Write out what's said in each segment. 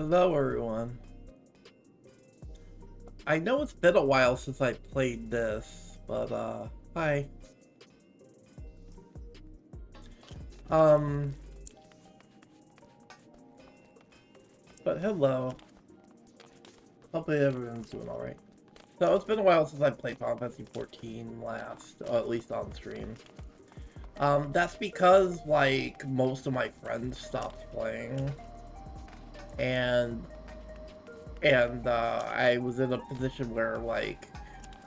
Hello everyone. I know it's been a while since I played this, but hi. Um but hello. Hopefully everyone's doing alright. So it's been a while since I played Final Fantasy XIV last, or at least on stream. That's because like most of my friends stopped playing. And I was in a position where, like,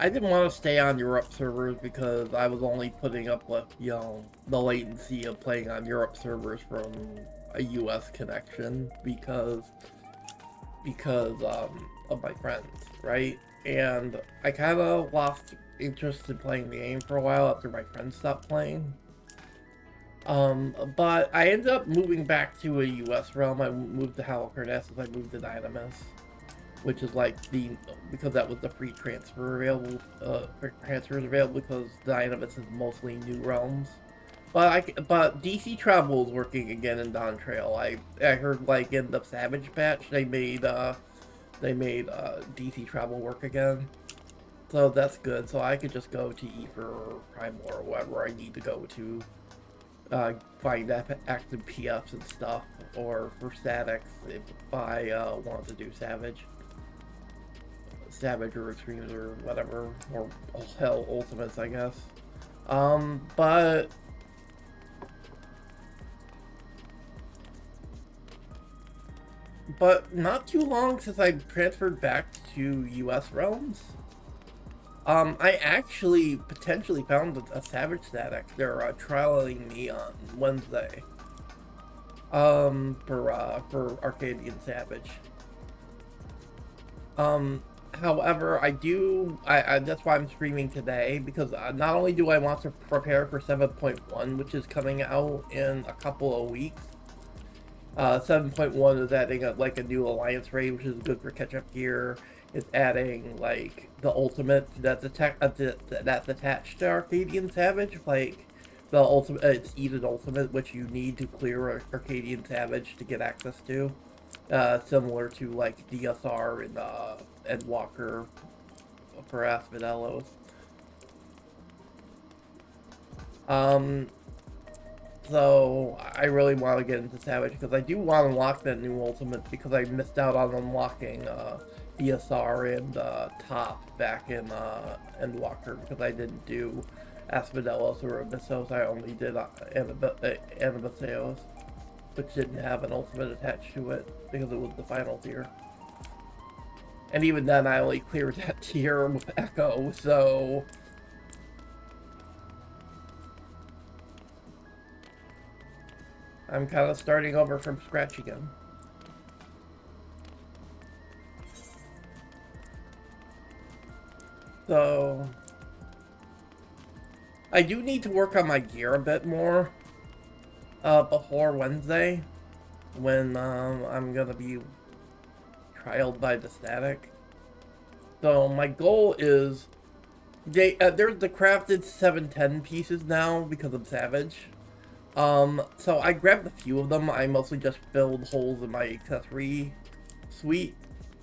I didn't want to stay on Europe servers because I was only putting up with, you know, the latency of playing on Europe servers from a US connection because of my friends, right? And I kind of lost interest in playing the game for a while after my friends stopped playing. But I ended up moving back to a US realm. I moved to Halicarnassus, I moved to Dynamis, which is like because that was the free transfer available, transfers available because Dynamis is mostly new realms. But DC travel is working again in Dawn Trail. I heard like in the Savage patch they made DC travel work again. So that's good. So I could just go to Ether or Primal or wherever I need to go to. Find active PFs and stuff, or for statics if I want to do Savage or Extremes or whatever, or hell, Ultimates, I guess. But not too long since I transferred back to US realms. I actually potentially found a Savage static. They're trialing me on Wednesday. For Arcadian Savage. However, that's why I'm streaming today, because not only do I want to prepare for 7.1, which is coming out in a couple of weeks. 7.1 is adding a new alliance raid, which is good for catch-up gear. It's adding like the ultimate that's attached to Arcadian Savage, like the ultimate. It's Eden Ultimate, which you need to clear Arcadian Savage to get access to, similar to like DSR and Endwalker for Asphodelos. So I really want to get into Savage because I do want to unlock that new ultimate, because I missed out on unlocking DSR and Top back in Endwalker, because I didn't do Asphodelos or Abyssos. I only did Anabaseos, which didn't have an ultimate attached to it because it was the final tier. And even then, I only cleared that tier with Echo, so I'm kind of starting over from scratch again. So I do need to work on my gear a bit more before Wednesday, when I'm gonna be trialed by the static. So my goal is there's the crafted 710 pieces now because of Savage. So I grabbed a few of them. I mostly just filled holes in my accessory suite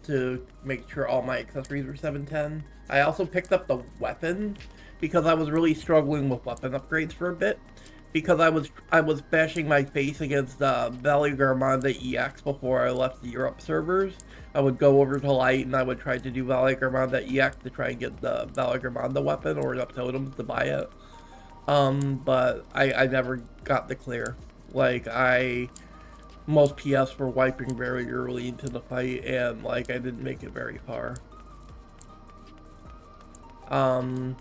to make sure all my accessories were 710. I also picked up the weapon because I was really struggling with weapon upgrades for a bit, because I was bashing my face against Valley Garmanda EX before I left the Europe servers. I would go over to Light and I would try to do Valley Garmanda EX to try and get the Valley Garmanda weapon or enough totems to buy it. But I never got the clear. Like, most PS were wiping very early into the fight, and like I didn't make it very far. I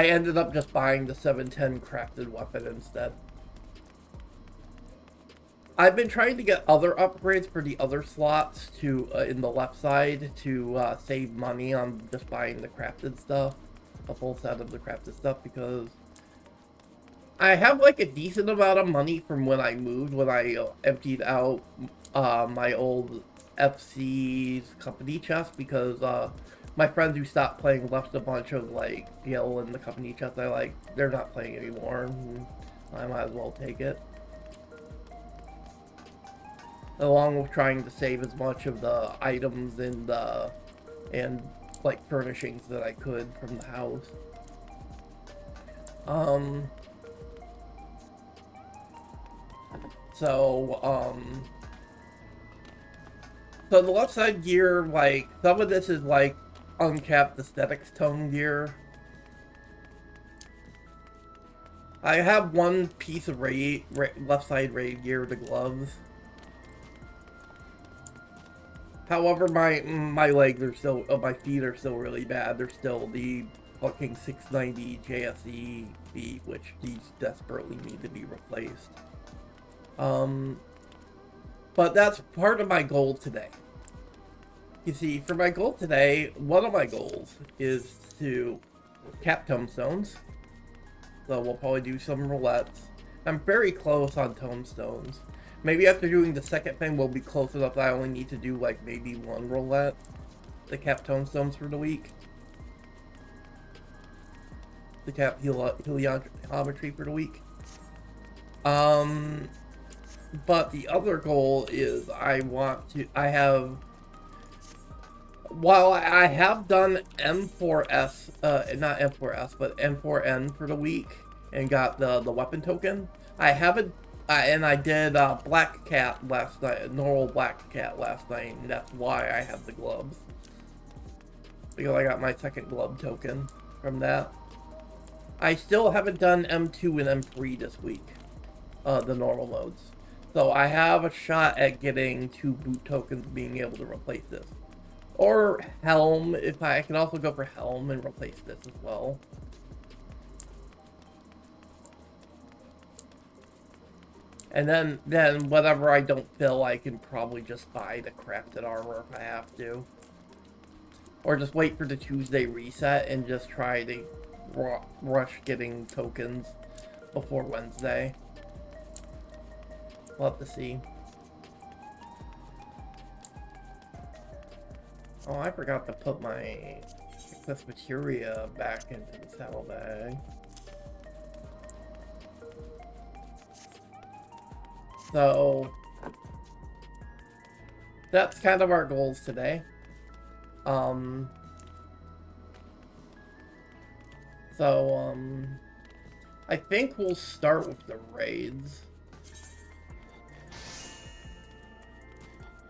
ended up just buying the 710 crafted weapon instead. I've been trying to get other upgrades for the other slots to in the left side to save money on just buying the crafted stuff, a full set of the crafted stuff, because I have like a decent amount of money from when I moved, when I emptied out my old FC's company chest, because my friends who stopped playing left a bunch of like gil in the company chest. They're not playing anymore. And I might as well take it. Along with trying to save as much of the items and like furnishings that I could from the house. So the left side gear, like, some of this is like uncapped aesthetics tone gear. I have one piece of left side raid gear, the gloves. However, my legs are still, my feet are still really bad. They're still the fucking 690 JSE feet, which these desperately need to be replaced. But that's part of my goal today. You see, for my goal today, one of my goals is to cap tombstones. So we'll probably do some roulettes. I'm very close on tombstones. Maybe after doing the second thing, we'll be close enough that I only need to do like maybe one roulette to cap tombstones for the week. To cap heliometry for the week. But the other goal is while I have done M4S, not M4S, but M4N for the week and got the weapon token, I haven't, and I did Black Cat last night, normal Black Cat last night, and that's why I have the gloves. Because I got my second glove token from that. I still haven't done M2 and M3 this week, the normal modes. So I have a shot at getting 2 boot tokens being able to replace this. Or Helm, if I can also go for Helm and replace this as well. And then whatever I don't fill, I can probably just buy the crafted armor if I have to. Or just wait for the Tuesday reset and just try to rush getting tokens before Wednesday. We'll have to see. Oh, I forgot to put my excess materia back into the saddlebag. So that's kind of our goals today. I think we'll start with the raids.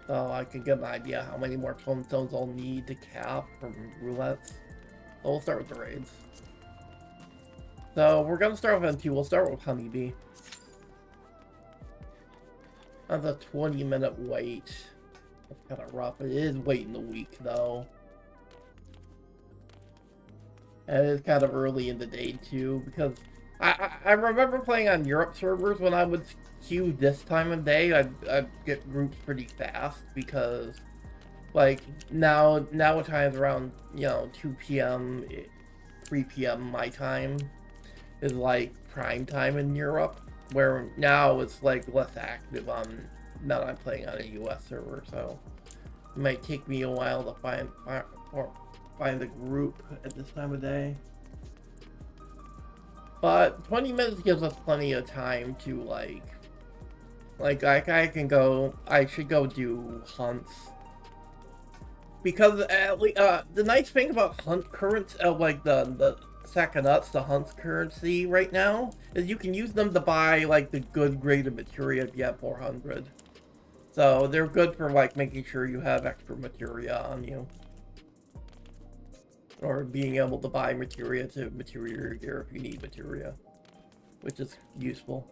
So I can get an idea how many more tombstones I'll need to cap from roulettes. So we'll start with the raids. So we're gonna start with M2. We'll start with Honeybee. That's a 20-minute wait. That's kind of rough. It is waiting a week though. And it's kind of early in the day too, because I remember playing on Europe servers when I would queue this time of day, I'd get groups pretty fast because, like, now times around, you know, 2 p.m., 3 p.m. my time is like prime time in Europe, where now it's like less active on, now that I'm playing on a US server, so it might take me a while to find a group at this time of day. But 20 minutes gives us plenty of time to like I should go do hunts. Because at least, the nice thing about hunt currents, like the sack of nuts, the hunt currency right now, is you can use them to buy like the good graded materia if you have 400. So they're good for like making sure you have extra materia on you. Or being able to buy materia to materia your gear if you need materia, which is useful.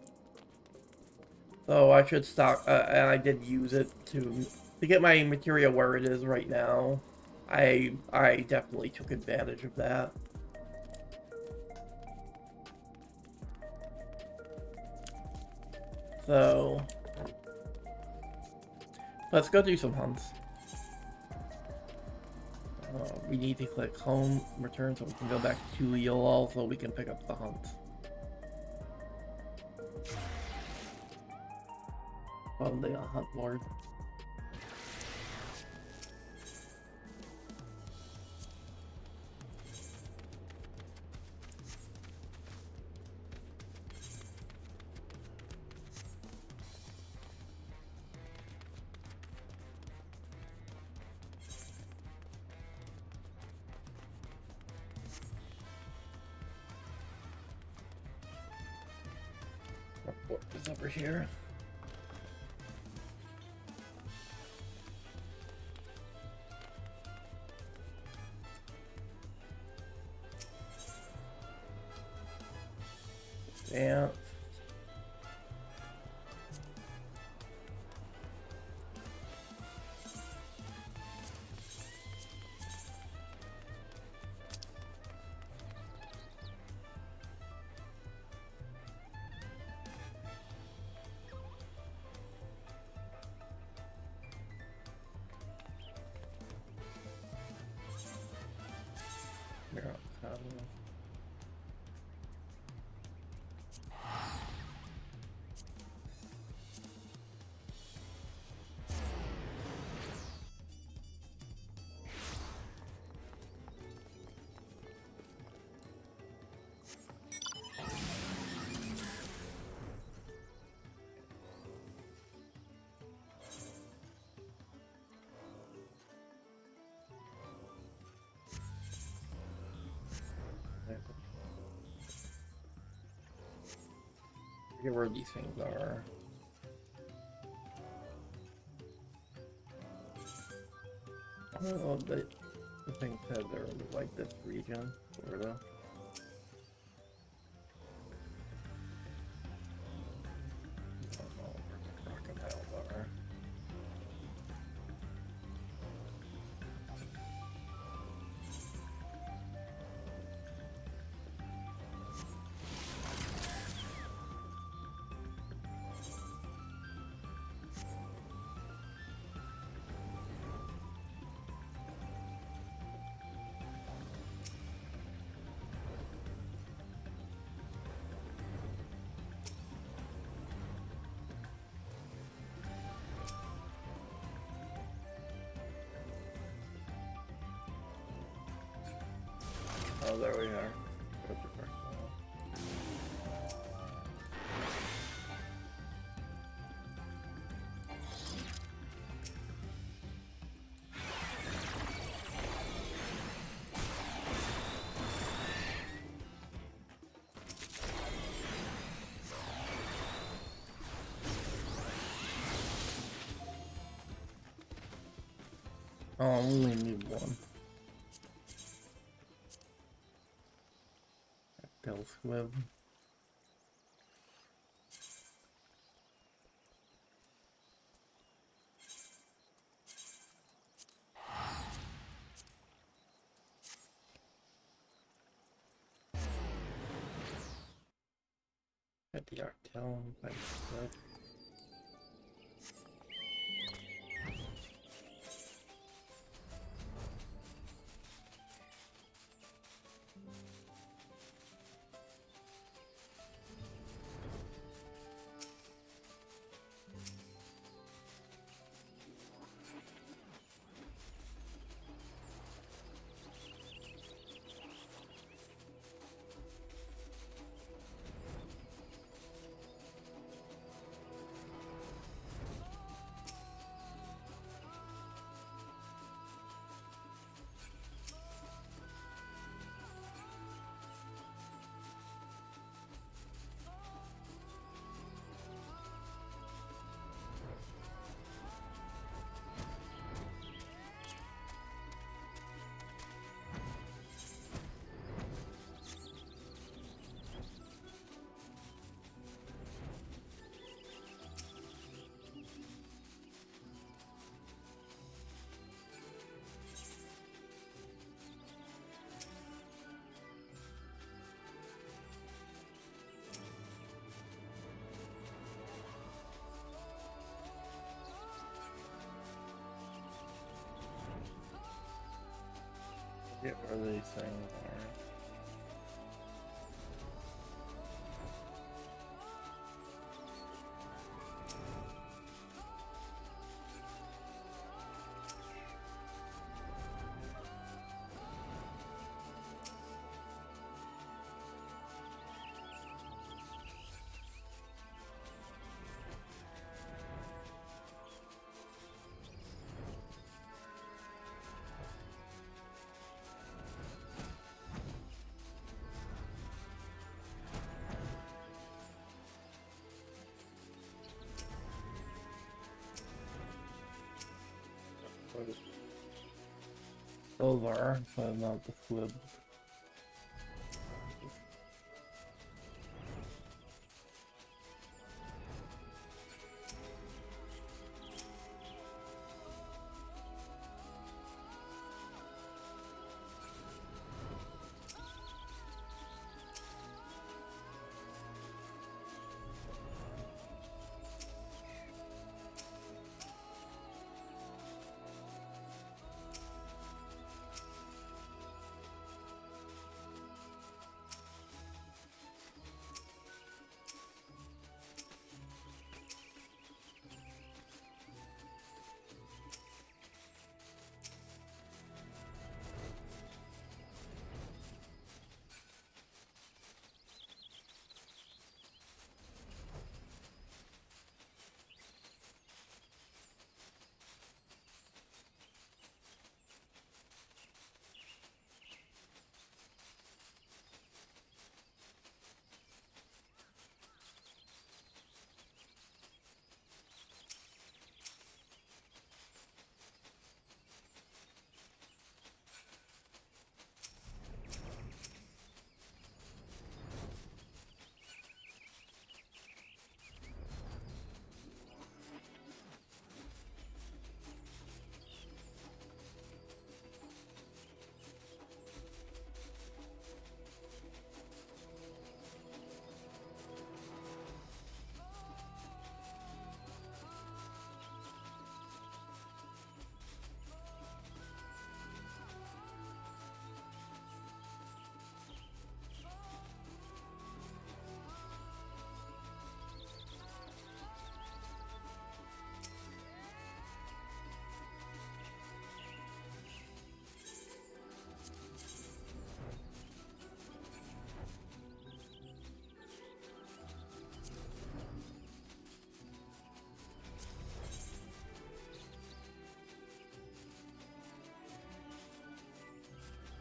So I should stock, and I did use it to get my materia where it is right now. I definitely took advantage of that. So let's go do some hunts. We need to click home, return, so we can go back to Yolol so we can pick up the hunt. Probably a hunt board. What's over here? Dance. I forget where these things are. I don't know, the thing said they're like this region, Florida. I don't know where the crocodiles are. Oh, there we are. Oh, I only need one. FFXIV. At the Artel, like that. Get where these things are. Those are, but not the squib.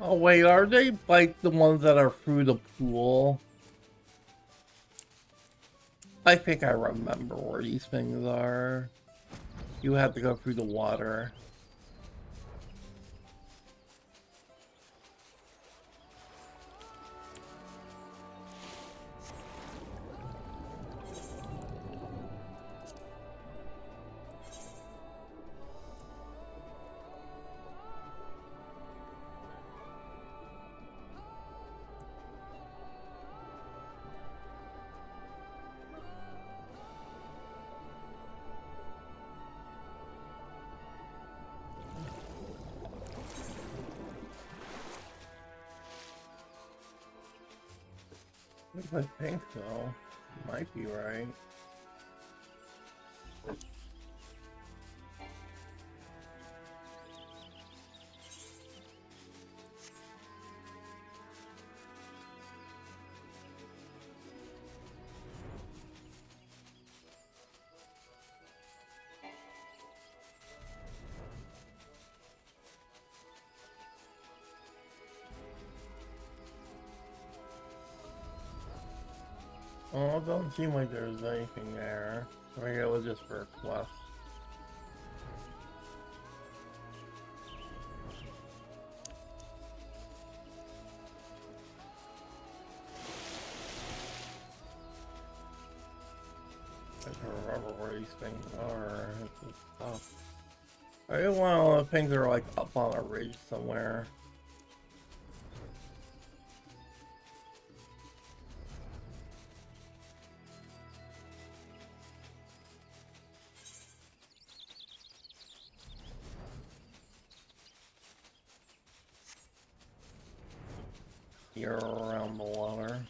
Oh wait, are they like the ones that are through the pool? I think I remember where these things are. You have to go through the water. I think so. Might be right. Oh, it doesn't seem like there's anything there. Maybe it was just for a quest. I don't remember where these things are. It's just tough. I think one of the things are like up on a ridge somewhere. Here around the water.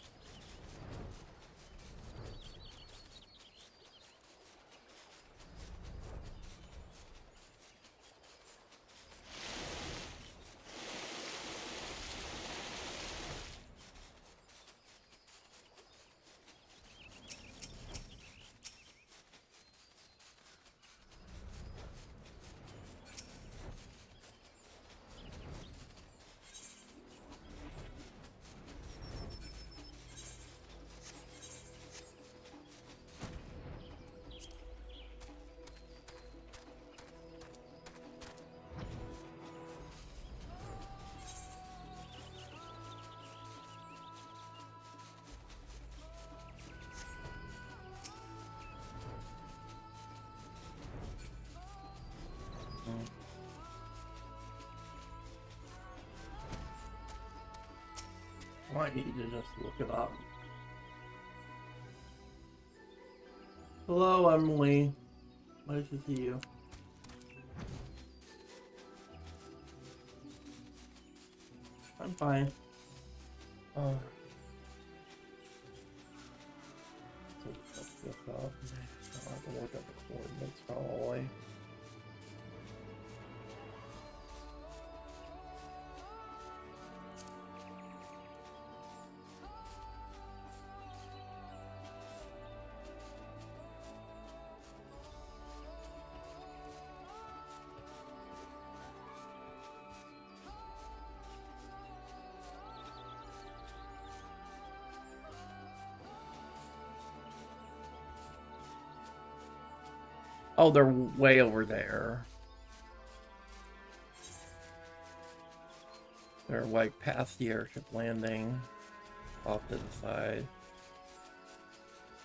might need to just look it up. Hello, Emily. Nice to see you. I'm fine. So let's look up. I have to look up the coordinates probably. Oh, they're way over there. They're like past the airship landing, off to the side.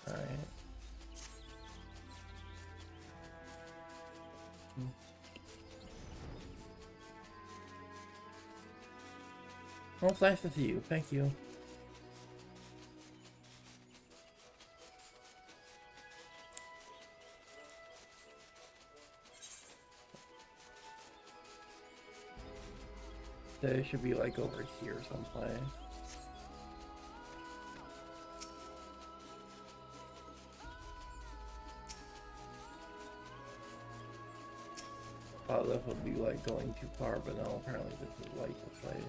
Alright. Well, it's nice to see you. Thank you. They should be like over here someplace. Thought this would be like going too far, but no, apparently this is like the place.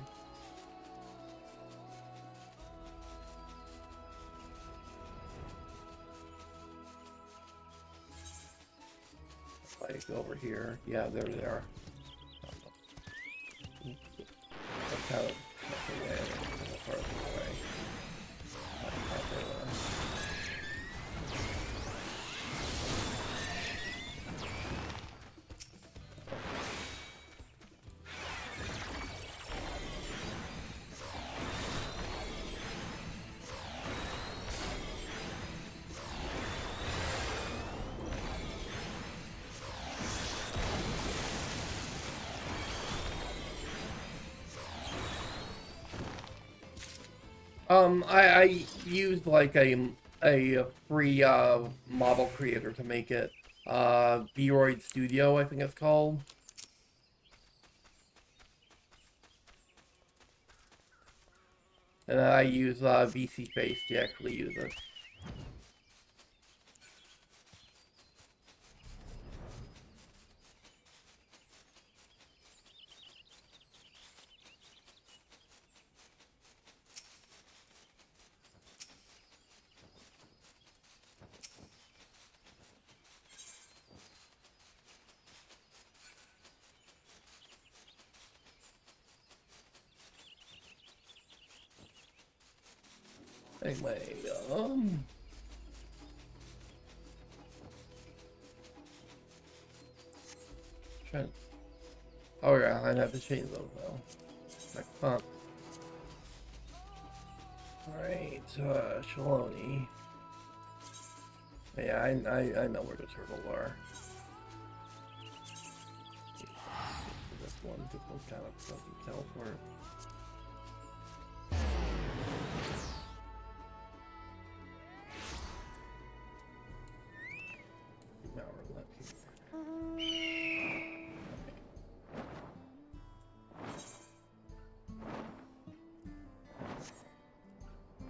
Like over here. Yeah, there they are. That's how that's away. That's far away. I used like a free model creator to make it. Vroid Studio, I think it's called. And I use VC Face to actually use it. Anyway, oh yeah, I'd have to change those though. Like, huh. Alright, Shaloni. Yeah, I know where the turtles are. This one kind of doesn't teleport.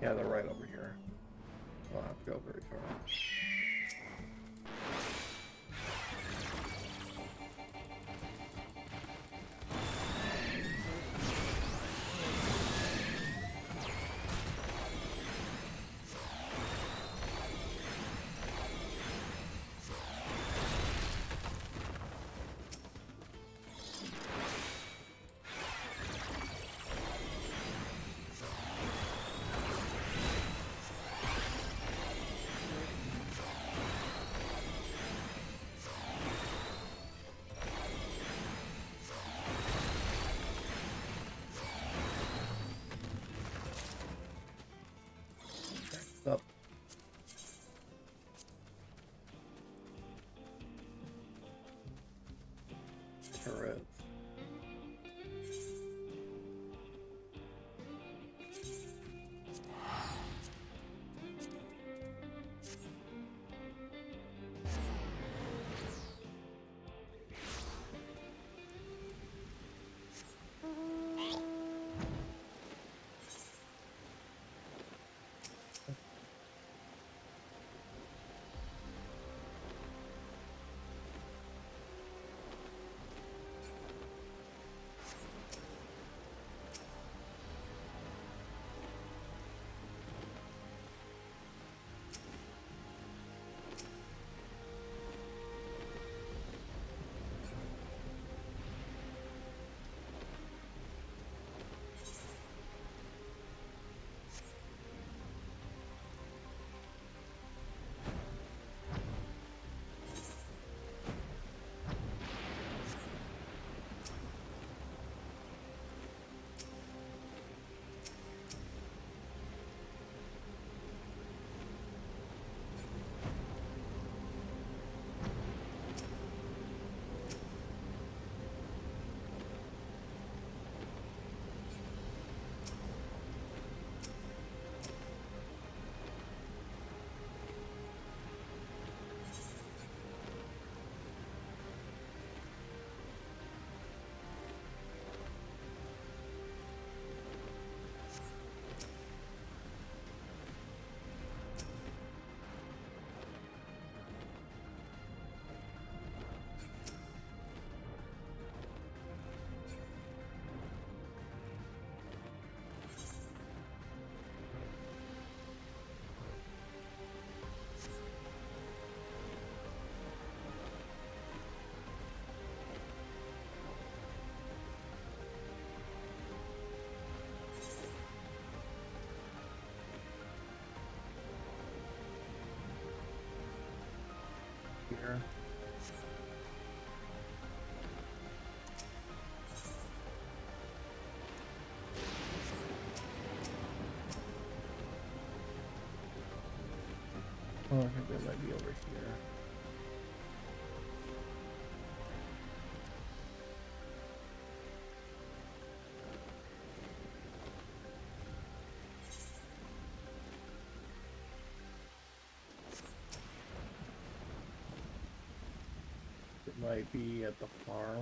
Yeah, they're right over here. I'll have to go very far. here. Oh, I think they might be over here. It might be at the farm.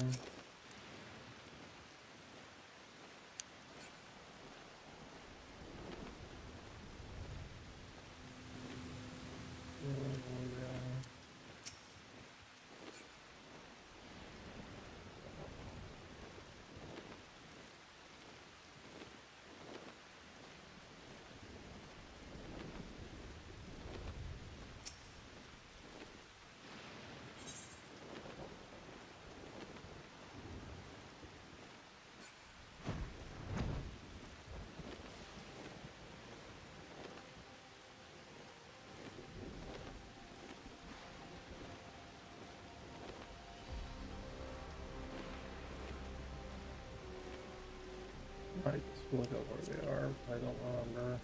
I just look at where they are. I don't remember.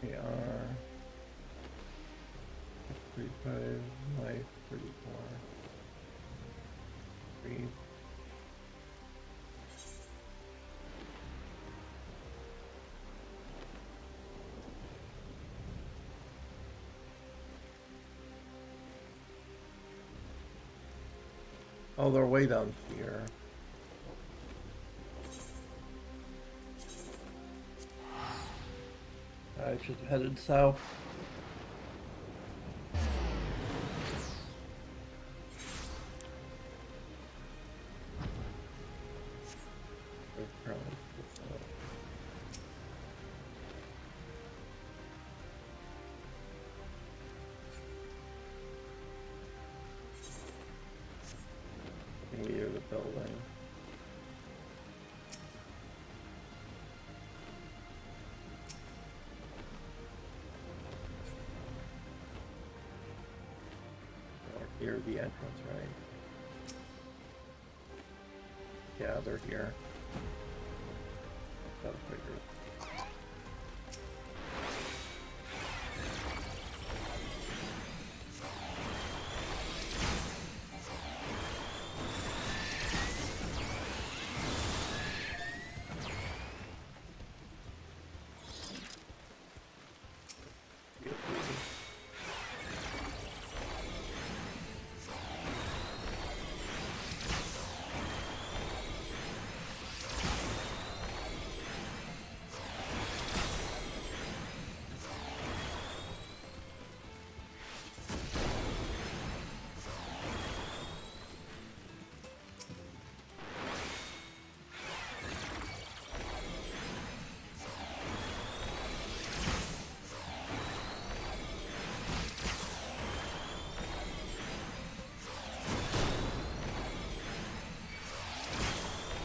They are 35, life 34. 3. Oh, they're way down here. I should have headed south. Near the building. Near the entrance, right? Yeah, they're here. Gotta figure it.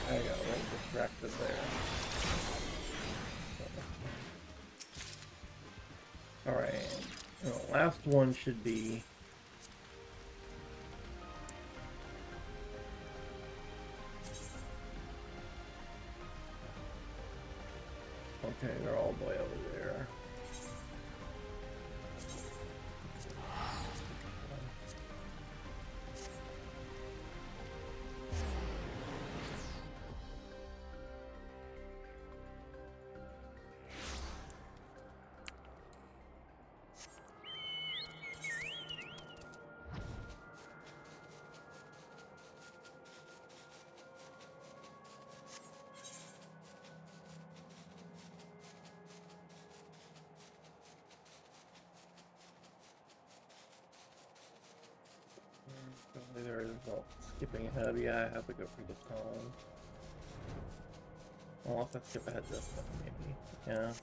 I got a little distracted there. Alright, the last one should be... Okay, they're all the way over there. There is no skipping ahead. Yeah, I have to go for the phone. Well, if I skip ahead this one, maybe. Yeah.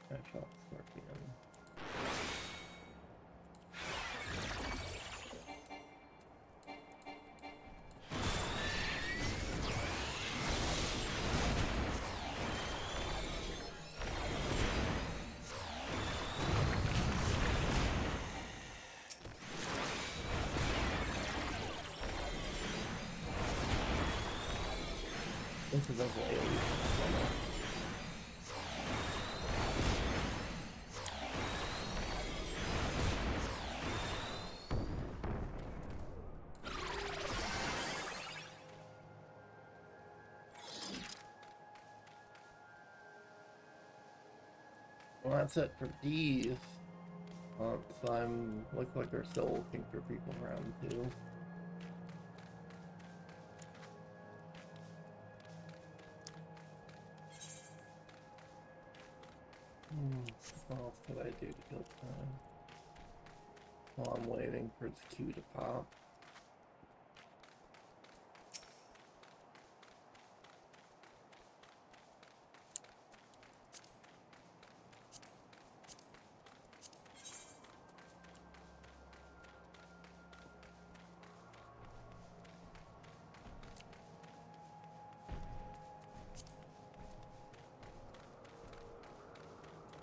I shot Scorpion. coincidentally. Well, that's it for these. So looks like they're still looking for people around too. What else could I do to kill time? While I'm waiting for its queue to pop.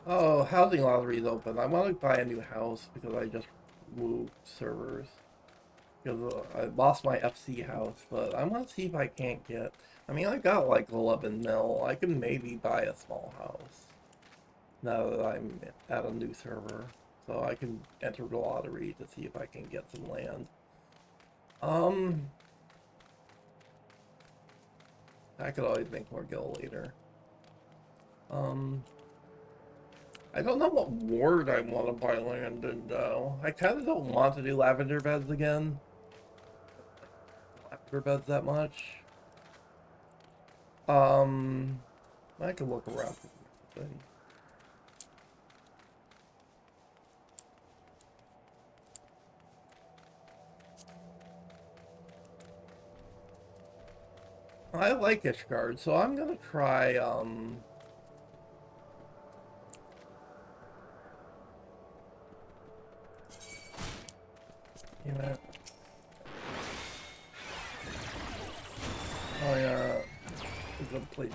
Oh, housing lottery is open. I want to buy a new house because I just moved servers. Because I lost my FC house, but I want to see if I can't get... I mean, I got like 11 mil. I can maybe buy a small house now that I'm at a new server. So I can enter the lottery to see if I can get some land. I could always make more gil later. I don't know what ward I want to buy land in, though. I kind of don't want to do lavender beds again. Lavender beds that much. I could look around. I like Ishgard, so I'm gonna try, you know... Oh yeah, it's a place.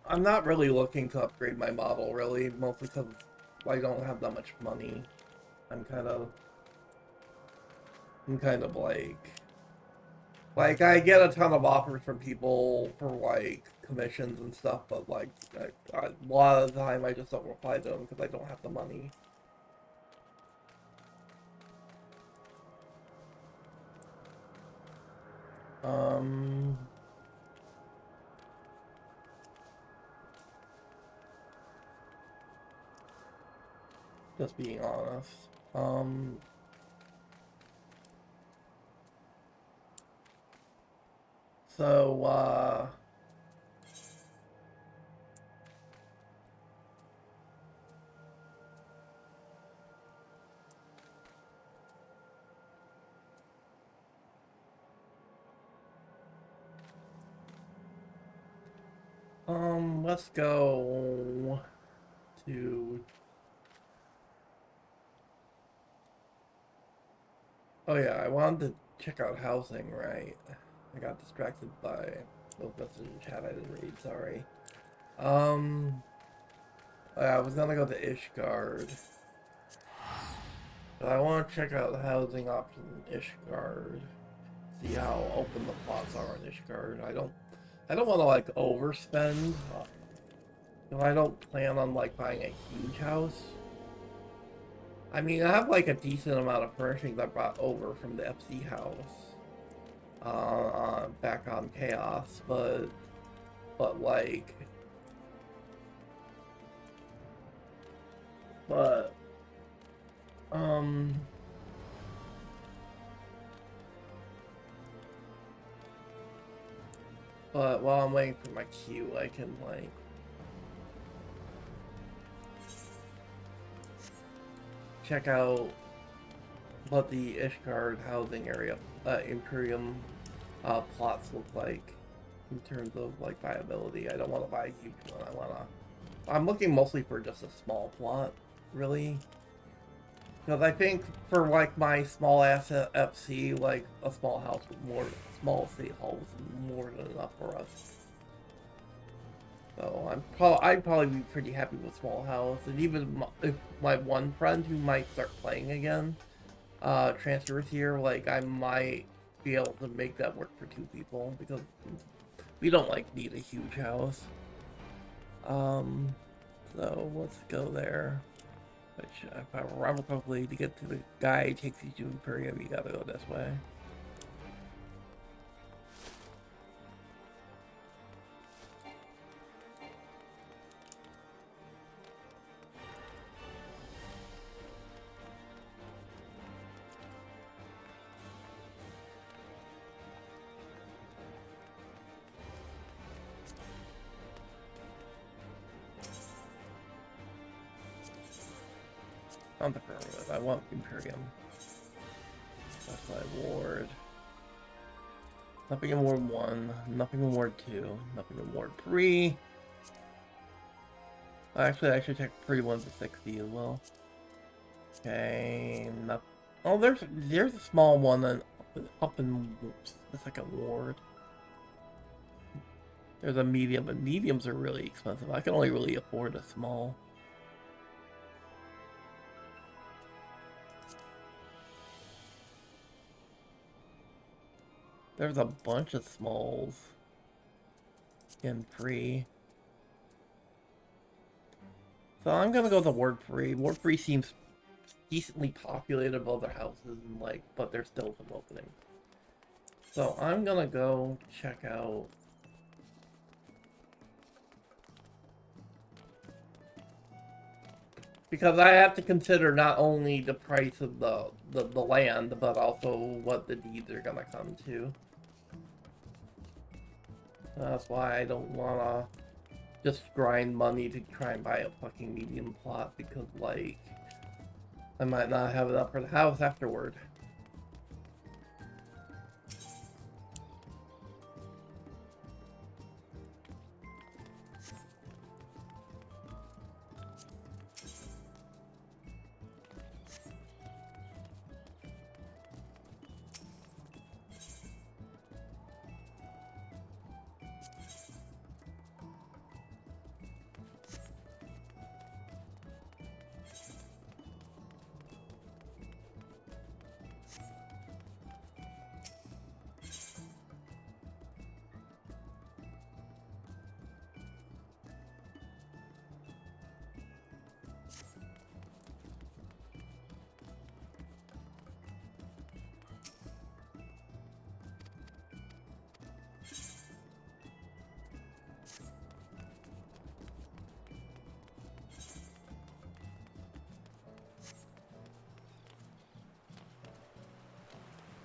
I'm not really looking to upgrade my model, really, mostly because I don't have that much money. I'm kind of like, I get a ton of offers from people for, like, commissions and stuff, but, like, a lot of the time I just don't reply to them because I don't have the money. Just being honest. Let's go to... Oh yeah, I wanted to check out housing, right? I got distracted by those messages in chat I didn't read, sorry. I was gonna go to Ishgard. But I want to check out the housing options in Ishgard. See how open the plots are in Ishgard. I don't want to, like, overspend. I don't plan on, like, buying a huge house. I mean, I have, like, a decent amount of furnishings I brought over from the FC house. Back on Chaos, but like... But while I'm waiting for my queue, I can, like... check out what the Ishgard housing area, Imperium plots look like in terms of, like, viability. I don't want to buy a huge one. I'm looking mostly for just a small plot, really. Because I think for like my small asset FC, like a small house with more small city hall was more than enough for us. So I'd probably be pretty happy with small house, and even if my one friend who might start playing again transfers here, like I might be able to make that work for 2 people because we don't like need a huge house. So let's go there. Which probably to get to the guy who takes you to Imperium, you gotta go this way. Not the Imperium, I want Imperium. That's my ward. Nothing in Ward 1, nothing in Ward 2, nothing in Ward 3. Actually, I should check 3-1 to 60 as well. Okay, not... Oh, there's a small one up in the 2nd ward. There's a medium, but mediums are really expensive. I can only really afford a small. There's a bunch of smalls in free. So I'm gonna go with the Ward 3. Ward 3 seems decently populated above their houses, and like, but there's still some openings. So I'm gonna go check out. Because I have to consider not only the price of the land, but also what the deeds are gonna come to. That's why I don't wanna just grind money to try and buy a fucking medium plot, because, like, I might not have enough for the house afterward.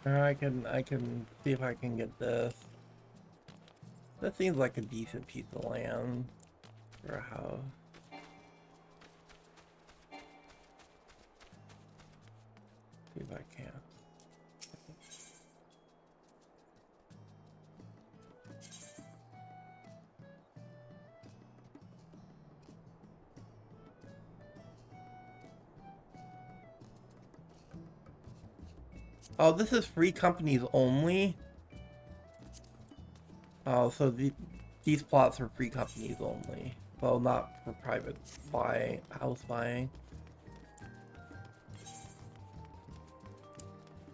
I can see if I can get this. That seems like a decent piece of land for a house. See if I can. Oh, this is free companies only. Oh, so these plots are free companies only. Well, not for private house buying.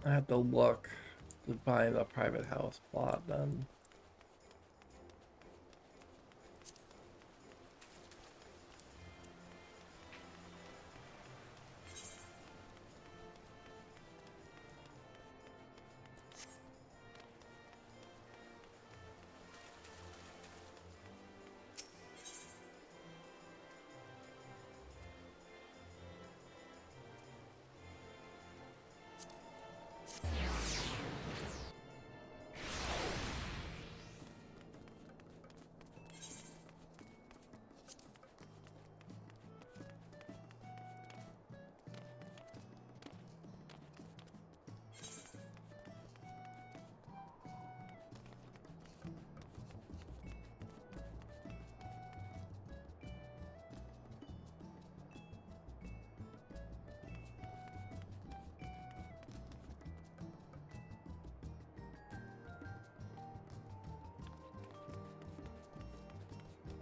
I have to look to buy the private house plot then.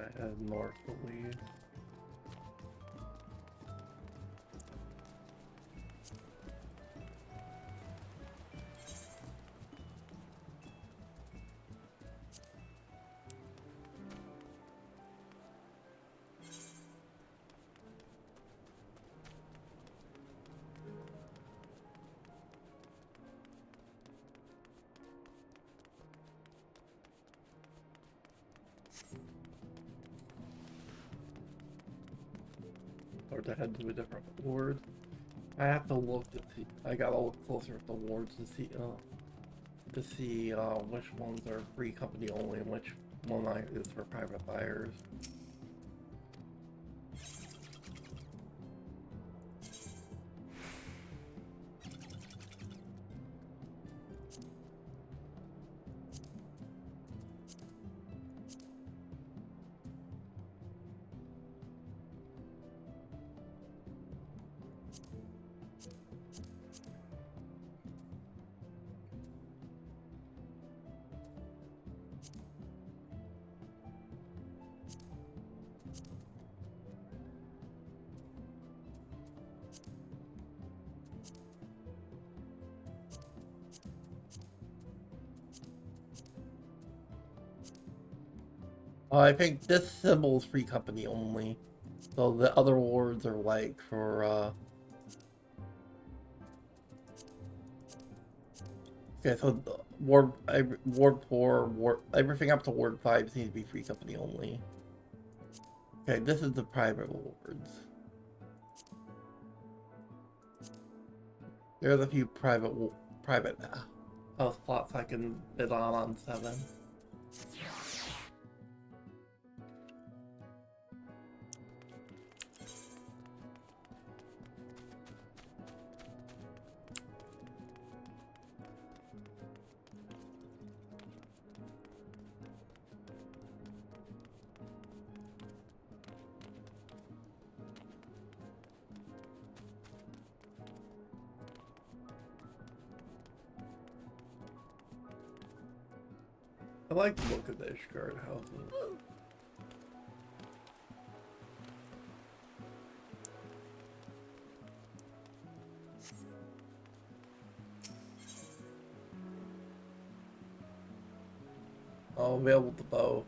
I head north at least. Or to head to a different ward. I have to look to see. I gotta look closer at the wards to see which ones are free company only and which one is for private buyers. I think this symbol is free company only. So the other wards are like for okay, so the ward 4, everything up to ward 5 needs to be free company only. Okay, this is the private wards. There's a few private house plots I can bid on 7. I like the look of the Ishgard houses. Oh, available to bow.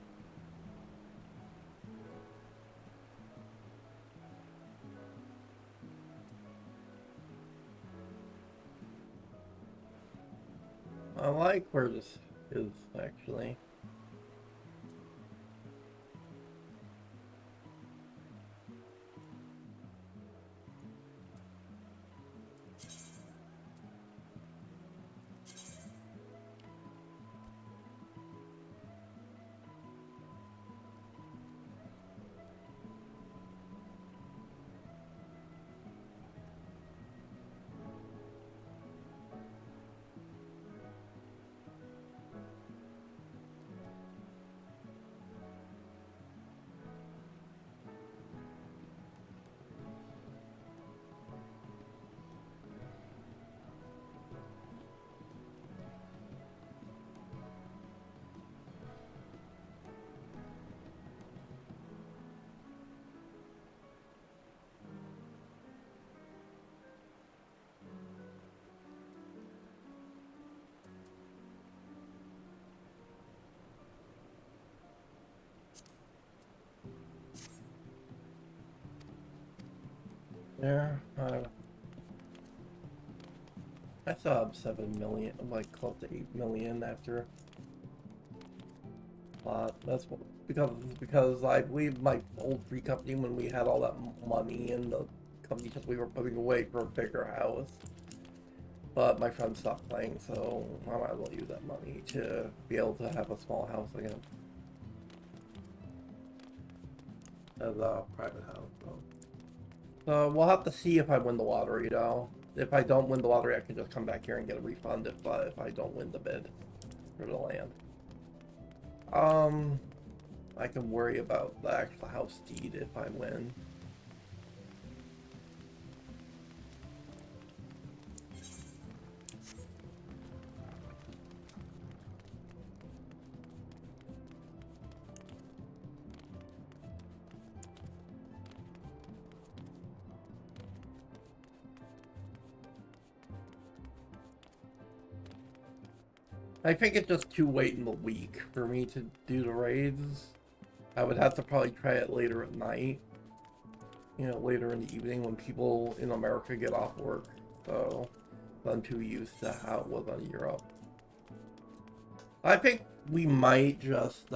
I like where this is, actually. There, I saw 7 million, like close to 8 million after. That's what, because I believe my old free company, when we had all that money in the company, because we were putting away for a bigger house. But my friend stopped playing, so I might as well use that money to be able to have a small house again. As a private house, so we'll have to see if I win the lottery, though. If I don't win the lottery, I can just come back here and get a refund if I don't win the bid for the land. I can worry about the actual house deed if I win. I think it's just too late in the week for me to do the raids. I would have to probably try it later at night. You know, later in the evening when people in America get off work. So, I'm too used to how it was in Europe. I think we might just,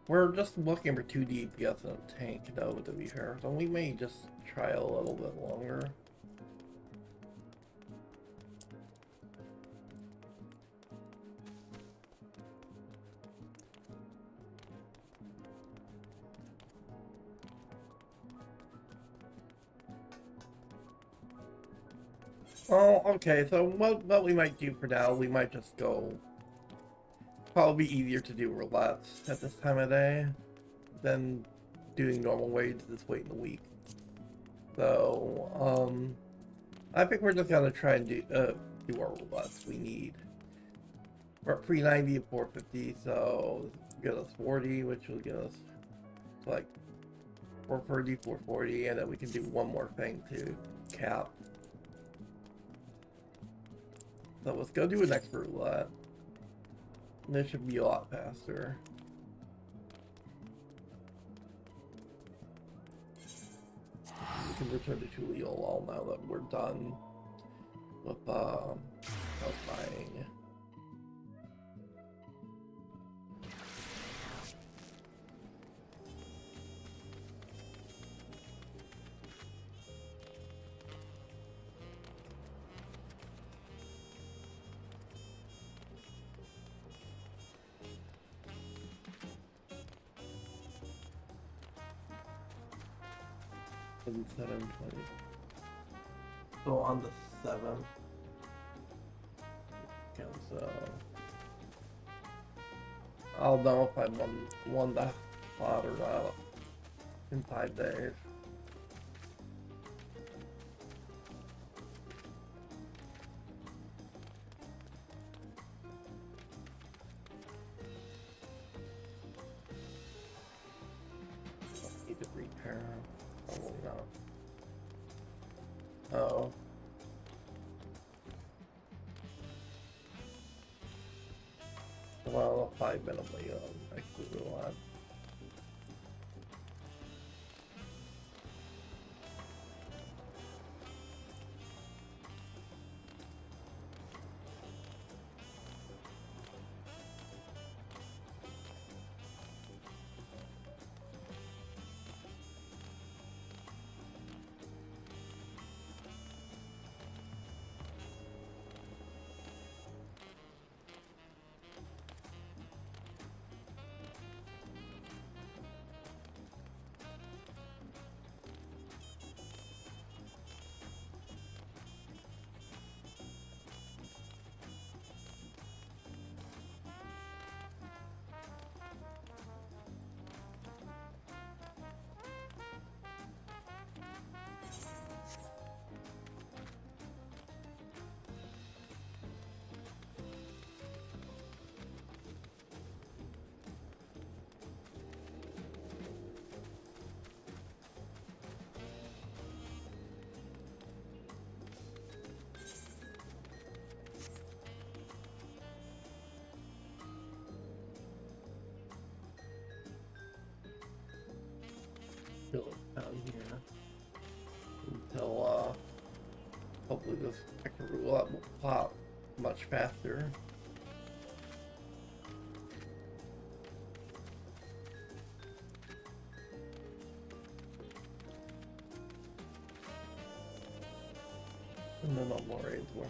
we're just looking for 2 DPS in a tank, though, to be fair. So we may just try a little bit longer. Oh, okay, so what we might do for now, we might just go... Probably easier to do roulettes at this time of day than doing normal raids this late in the week. So, I think we're just gonna try and do our roulettes we need. We're at 390 and 450, so get us 40, which will get us like 430, 440, and then we can do one more thing to cap. So let's go do an expert roulette. This should be a lot faster. We can return to Chuliolol now that we're done with buying. 720. So on the 7th. Okay, so I'll know if I won the spot or not in 5 days. Need to repair. Probably not. Oh. Well, 5 minimally actually a lot. Down here until hopefully this extra roulette will pop much faster. And then all more raids were.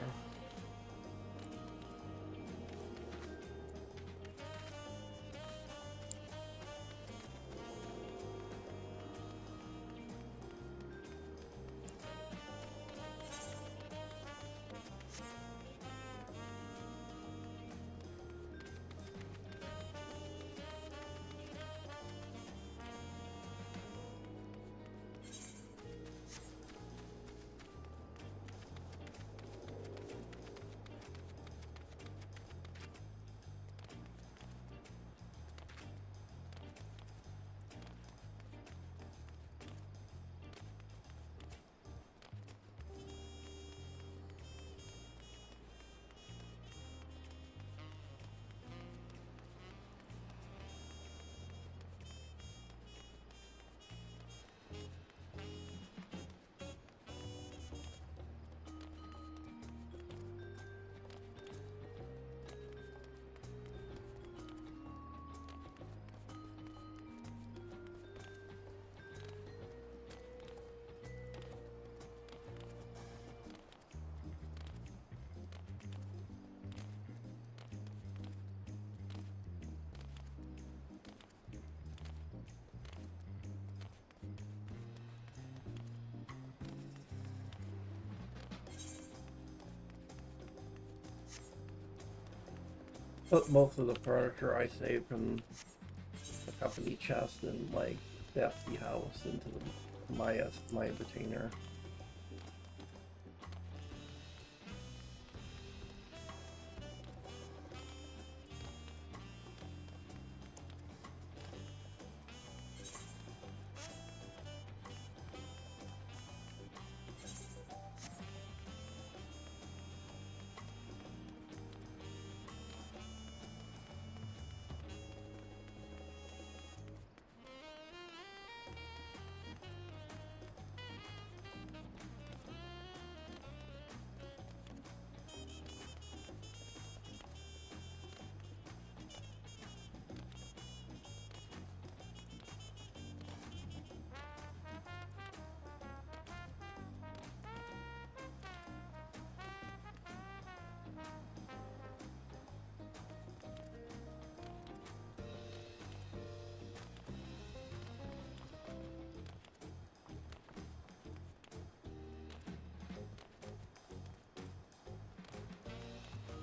put most of the furniture I saved from the company chest in like the FD house into my retainer.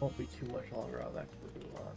Won't be too much longer on that blue lot.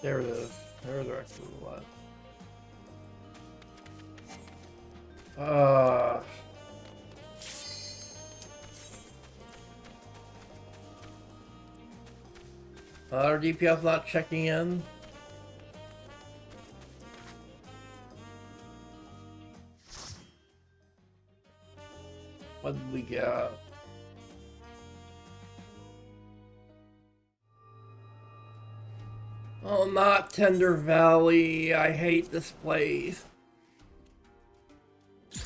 There it is. There's the rest of the lot. Our DPS not checking in. What did we get? Oh, not Tender Valley. I hate this place. I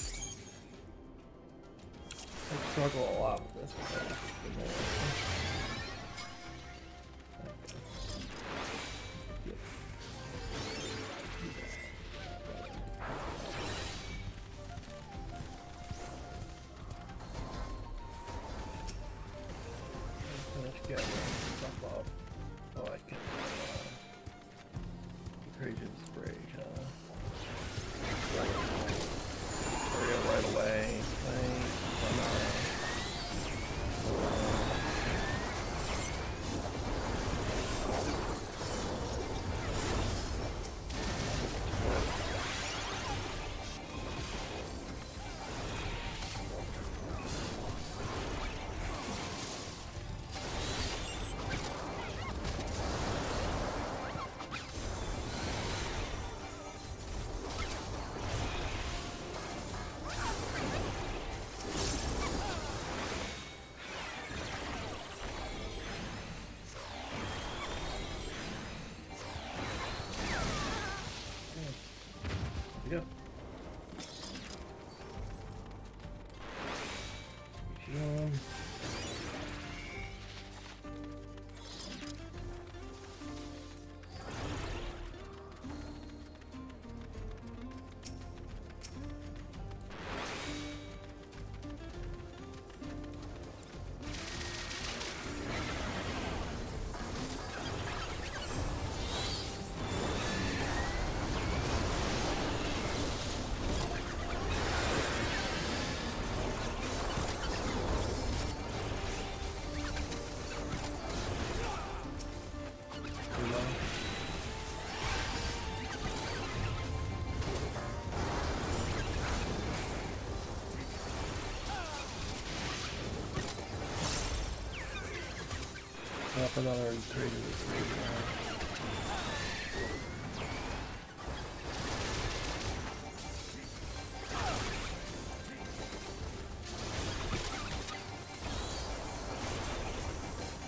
struggle a lot with this place. Let's get stuff up. Oh, I can. Great inspiration. Right away. Yep. Up another 3 to 3.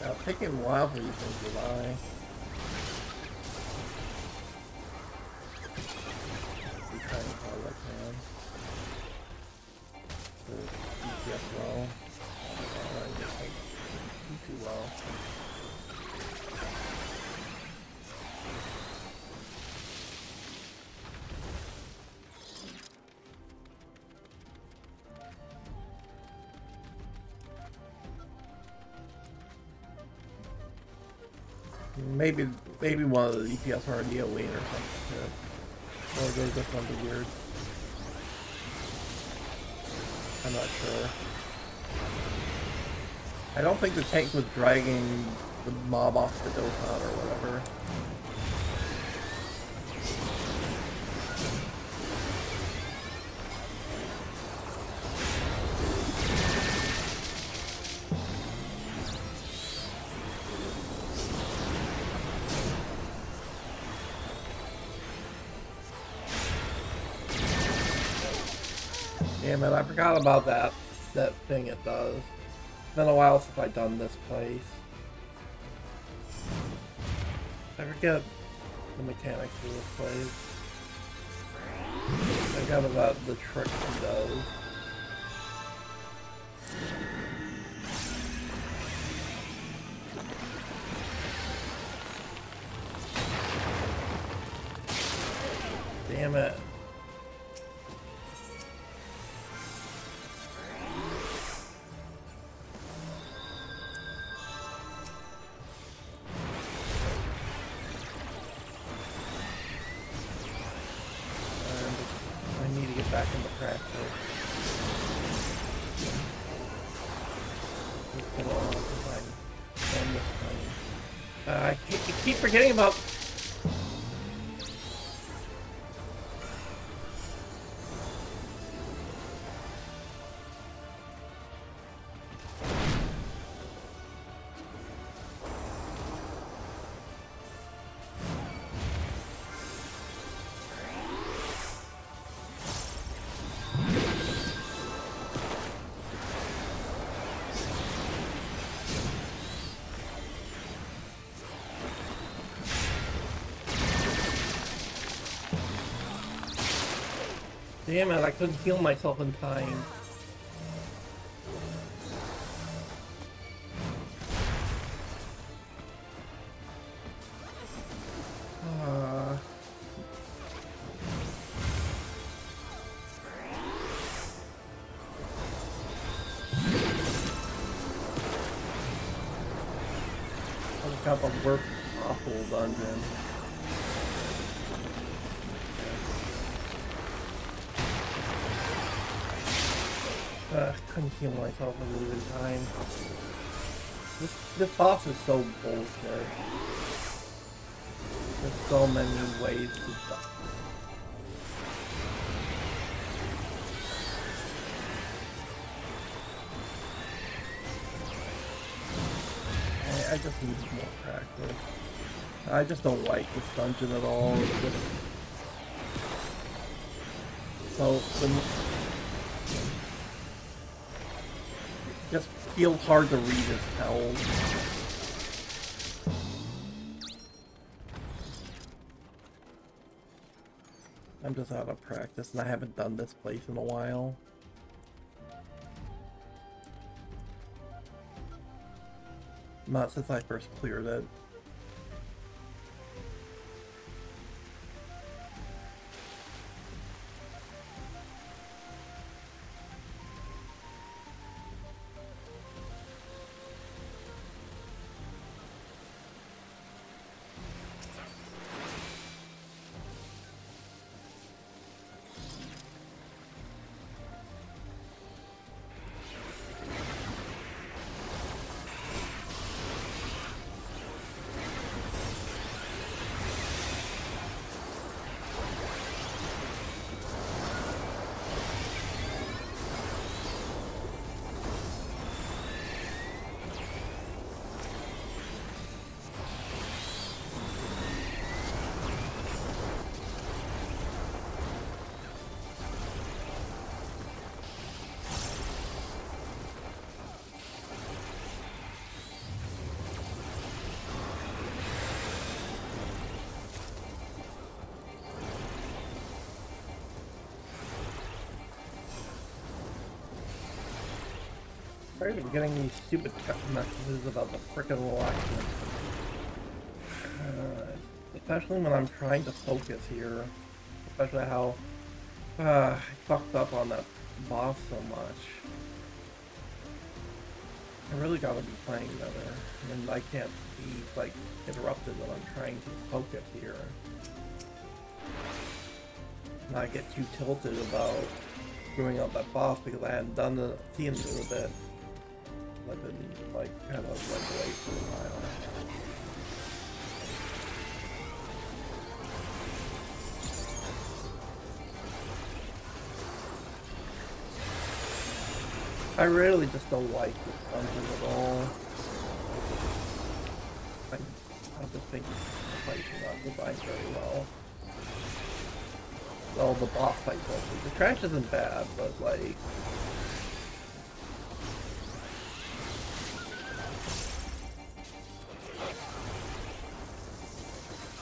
Now, taking a while for these things to die. Be trying to follow that can. The DPS low. Alright, just like too low. Maybe one of the DPS are a Neo Wayne or something. Or those just sound weird. I'm not sure. I don't think the tank was dragging the mob off the Dokkan or whatever. Damn it, I forgot about that thing it does. It's been a while since I've done this place. I forget the mechanics of this place. I forgot about the trick he does. Damn it. Back into practice. I keep forgetting about. Damn it, I couldn't heal myself in time. I got the worst awful dungeon. Couldn't heal myself in losing time. This boss is so bullshit. There's so many ways to die. I just need more practice. I just don't like this dungeon at all. It's just feels hard to read his tells. I'm just out of practice and I haven't done this place in a while. Not since I first cleared it. I've been getting these stupid text messages about the frickin' reluctance. Especially when I'm trying to focus here. Especially how I fucked up on that boss so much. I really gotta be playing better. And I can't be, like, interrupted when I'm trying to focus here. Not get too tilted about screwing up that boss because I hadn't done the seen it a bit. I've been, like, kind of, like, late for a while. I really just don't like the sponges at all. I just think the fights are not designed very well. Well, the boss fight mostly. The trash isn't bad, but like...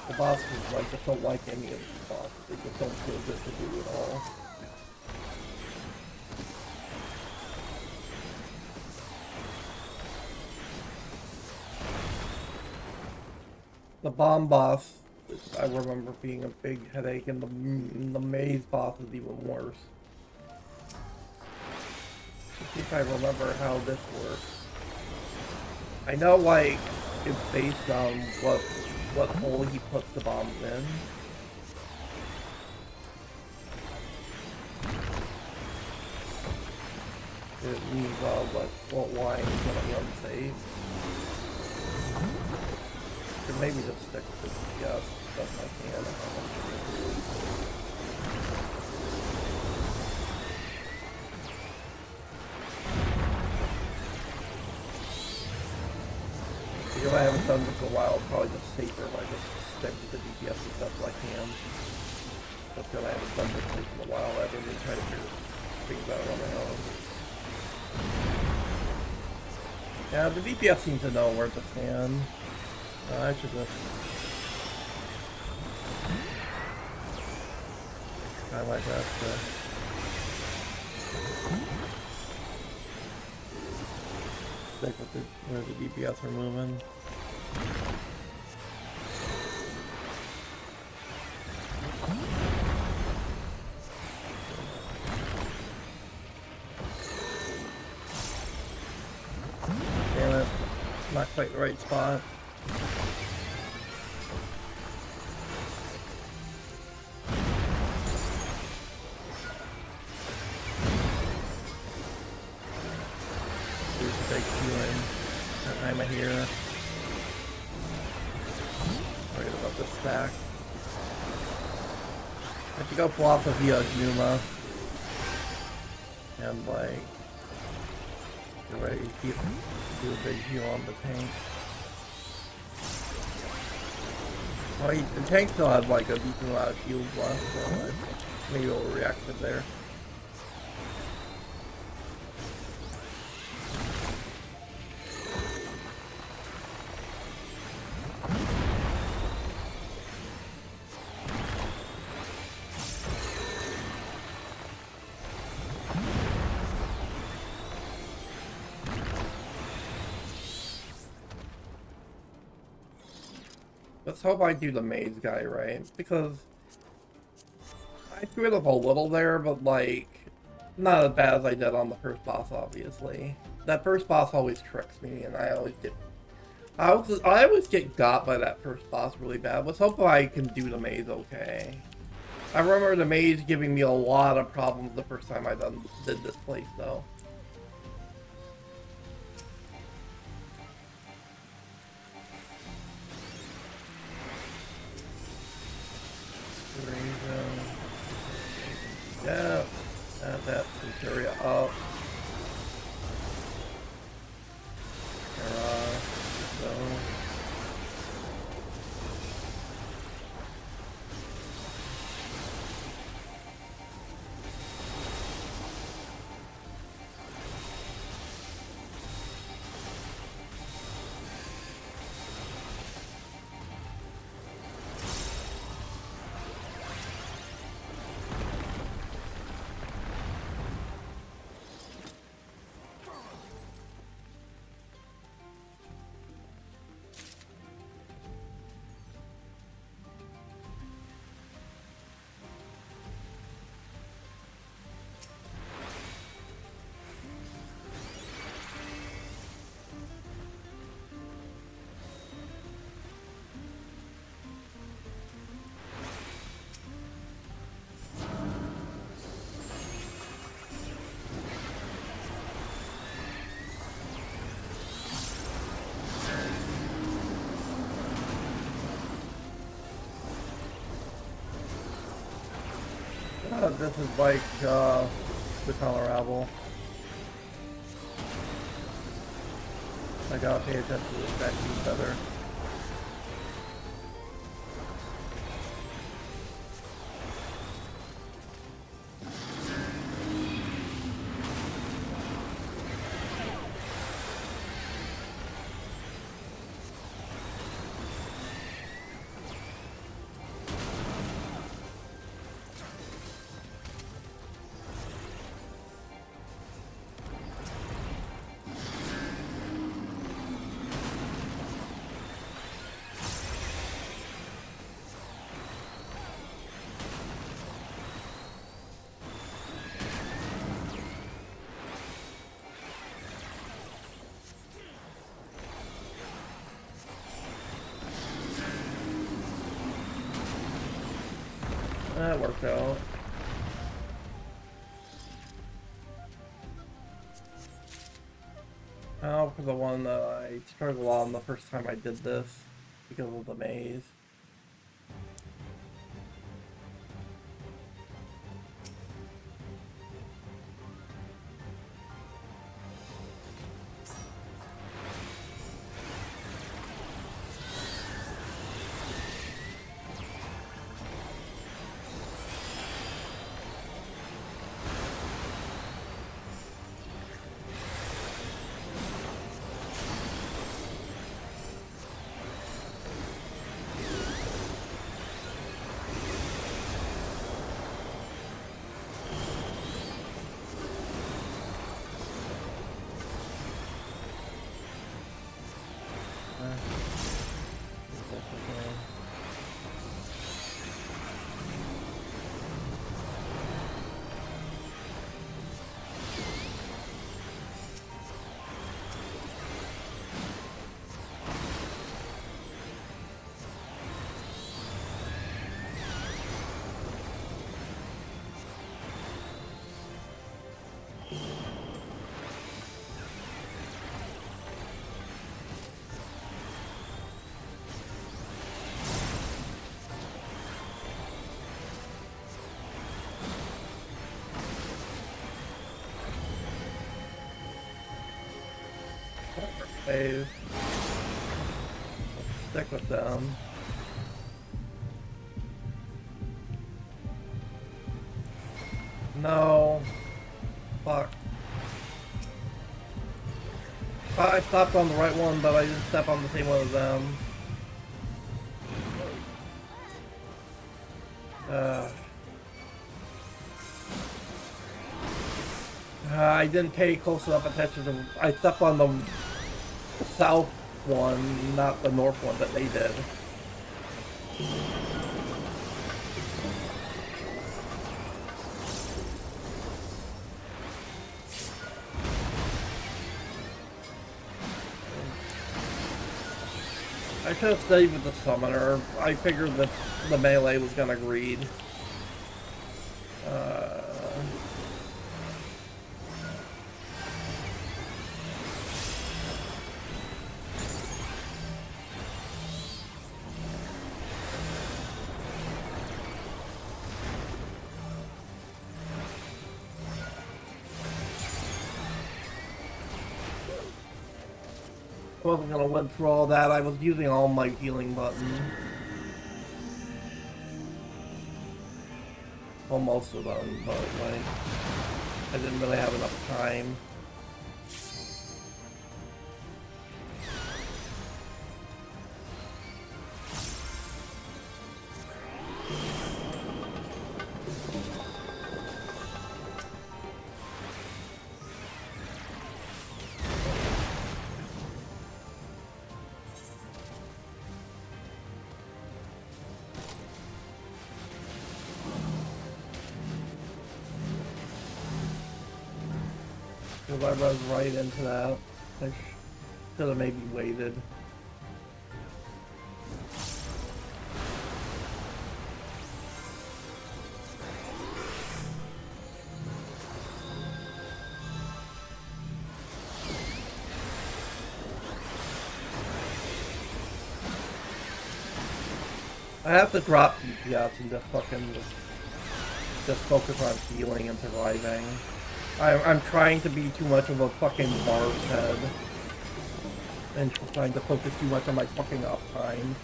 the bosses, like, just don't like any of these bosses. They just don't feel good to do at all. The bomb boss, I remember being a big headache, and the maze boss is even worse. Let's see if I remember how this works. I know, like, it's based on what hole he puts the bombs in. It means, what line is gonna be unsafe. Or maybe just stick with this, yes, best I can. Because I haven't done this in a while, it's probably just safer if I just stick with the DPS as best I can. But because I haven't done this in a while, I've been trying to figure things out on my own. Yeah, the DPS seems to know where to stand. I should just try my best to stick with where the DPS are moving. Damn it, not quite the right spot. I'm here. Worried about this stack. I have to go philosophy of Numa. And like get ready to do a big heal on the tank. Well, the tank still had like a decent amount of shields left, so maybe it'll react there. Let's hope I do the maze guy right, because I screwed up a little there, but like, not as bad as I did on the first boss, obviously. That first boss always tricks me, and I always get got by that first boss really bad. Let's hope I can do the maze okay. I remember the maze giving me a lot of problems the first time I did this place, though. Yeah, add that Centuria up. So. This is like the Colorado. I gotta pay attention to the statues better. That worked out. Now for the one that I struggled on the first time I did this because of the maze. Save. Stick with them. No. Fuck. I stopped on the right one, but I didn't step on the same one as them. I didn't pay close enough attention to. I stepped on the south one, not the north one that they did. I should have stayed with the summoner. I figured that the melee was gonna greed. I wasn't gonna win through all that. I was using all my healing buttons. Well, most of them, but like, I didn't really have enough time. Because I run right into that. I should have maybe waited. I have to drop DPS and just fucking just just focus on healing and surviving. I'm trying to be too much of a fucking bar's head. And trying to focus too much on my fucking uptime.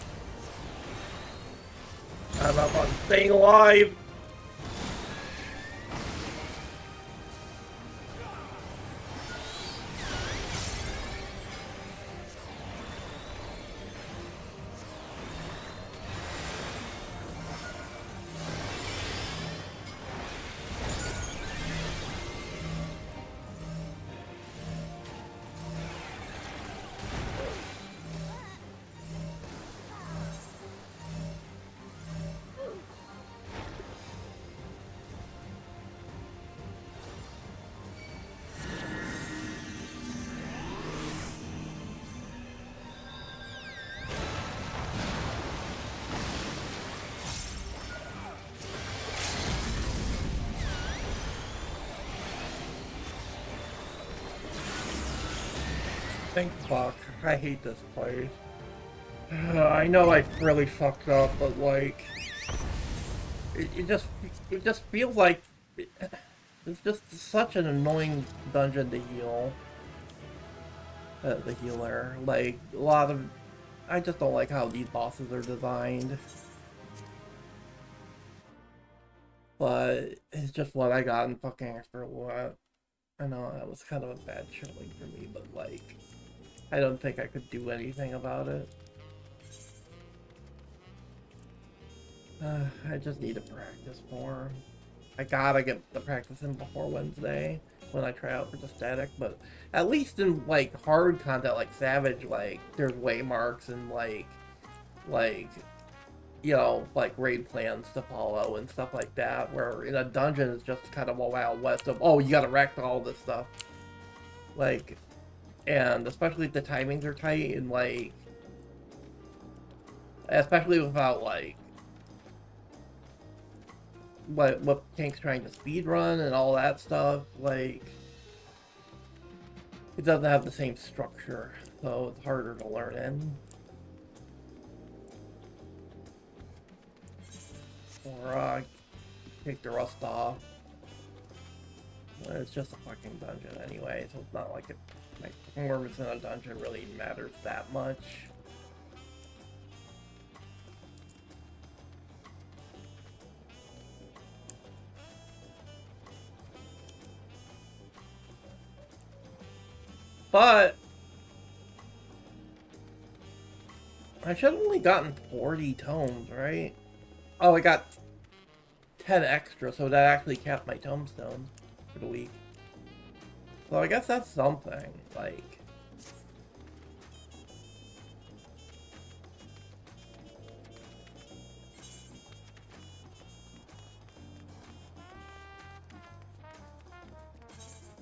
I'm up on staying alive! Thank fuck. I hate this place. I know I really fucked up, but like... It just feels like... It's just such an annoying dungeon to heal. The healer. Like, a lot of... I just don't like how these bosses are designed. But it's just what I got in fucking expert what. I know that was kind of a bad showing for me, but like... I don't think I could do anything about it. I just need to practice more. I gotta get the practice in before Wednesday when I try out for the static, but at least in like hard content like Savage, like there's waymarks and like you know, like raid plans to follow and stuff like that, where in a dungeon it's just kind of a wild west of, oh, you gotta wreck all this stuff. Like, and especially if the timings are tight and like, especially without like, what Tank's trying to speedrun and all that stuff, like, it doesn't have the same structure, so it's harder to learn in. Or, take the rust off. It's just a fucking dungeon anyway, so it's not like it, like, performance in a dungeon really matters that much. But I should have only gotten 40 tomes, right? Oh, I got 10 extra, so that actually capped my tombstones for the week. So I guess that's something, like...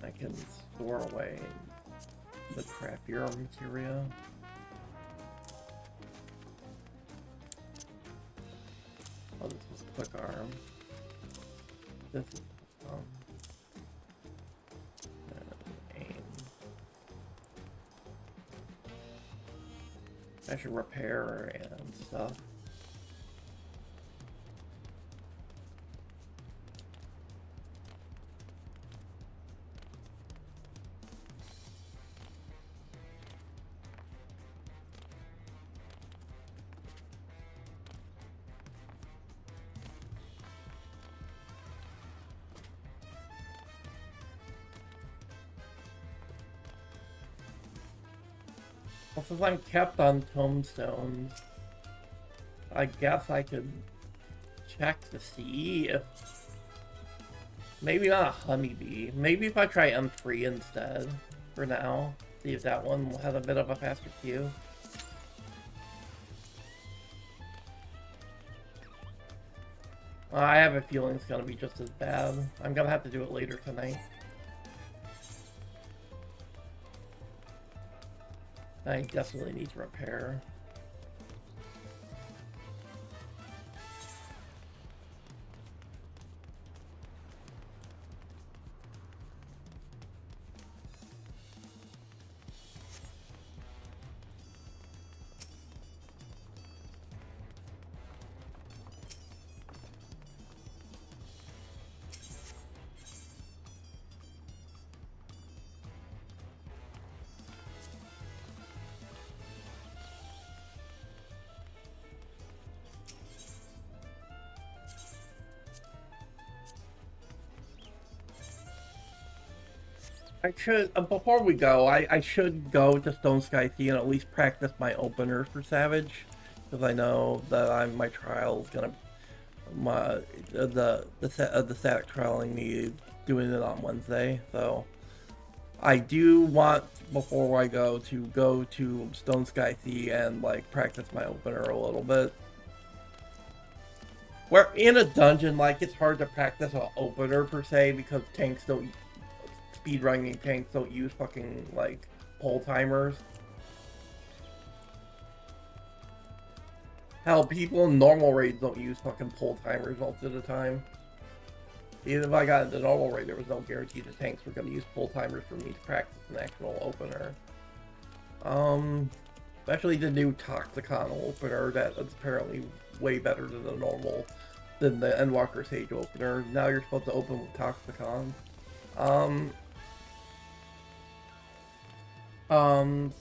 I can store away the crappier material. Oh, this was quick arm. This is aim. I should repair and stuff. Well, since I'm kept on tombstones, I guess I could check to see if... Maybe not a honeybee. Maybe if I try M3 instead, for now. See if that one has a bit of a faster queue. I have a feeling it's gonna be just as bad. I'm gonna have to do it later tonight. I definitely need to repair. I should, before we go, I should go to Stone Sky Sea and at least practice my opener for Savage, because I know that my trial's gonna, the static trialing me doing it on Wednesday, so I do want, before I go to Stone Sky Sea and like practice my opener a little bit. Where in a dungeon, like, it's hard to practice an opener per se because speedrunning tanks don't use fucking like pull timers. Hell, people in normal raids don't use fucking pull timers most of the time. Even if I got into normal raid, there was no guarantee the tanks were going to use pull timers for me to practice an actual opener. Especially the new Toxicon opener that is apparently way better than the Endwalker Sage opener. Now you're supposed to open with Toxicon.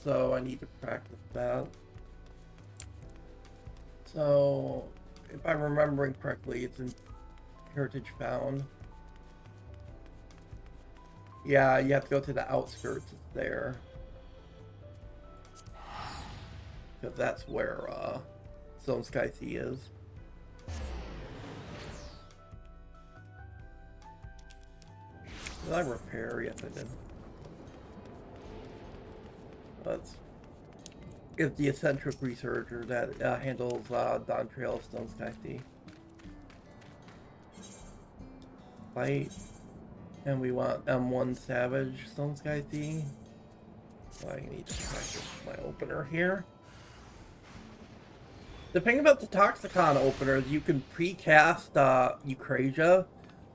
So I need to practice that. So, if I'm remembering correctly, it's in Heritage Found. Yeah, you have to go to the outskirts. It's there. Because that's where, Stone Sky Sea is. Did I repair? Yes, I did. It's the eccentric researcher that handles Dawn Trail Stone Sky Sea. Fight. And we want M1 Savage Stone Sky Sea. So I need to practice my opener here. The thing about the Toxicon opener is you can pre-cast Eucrasia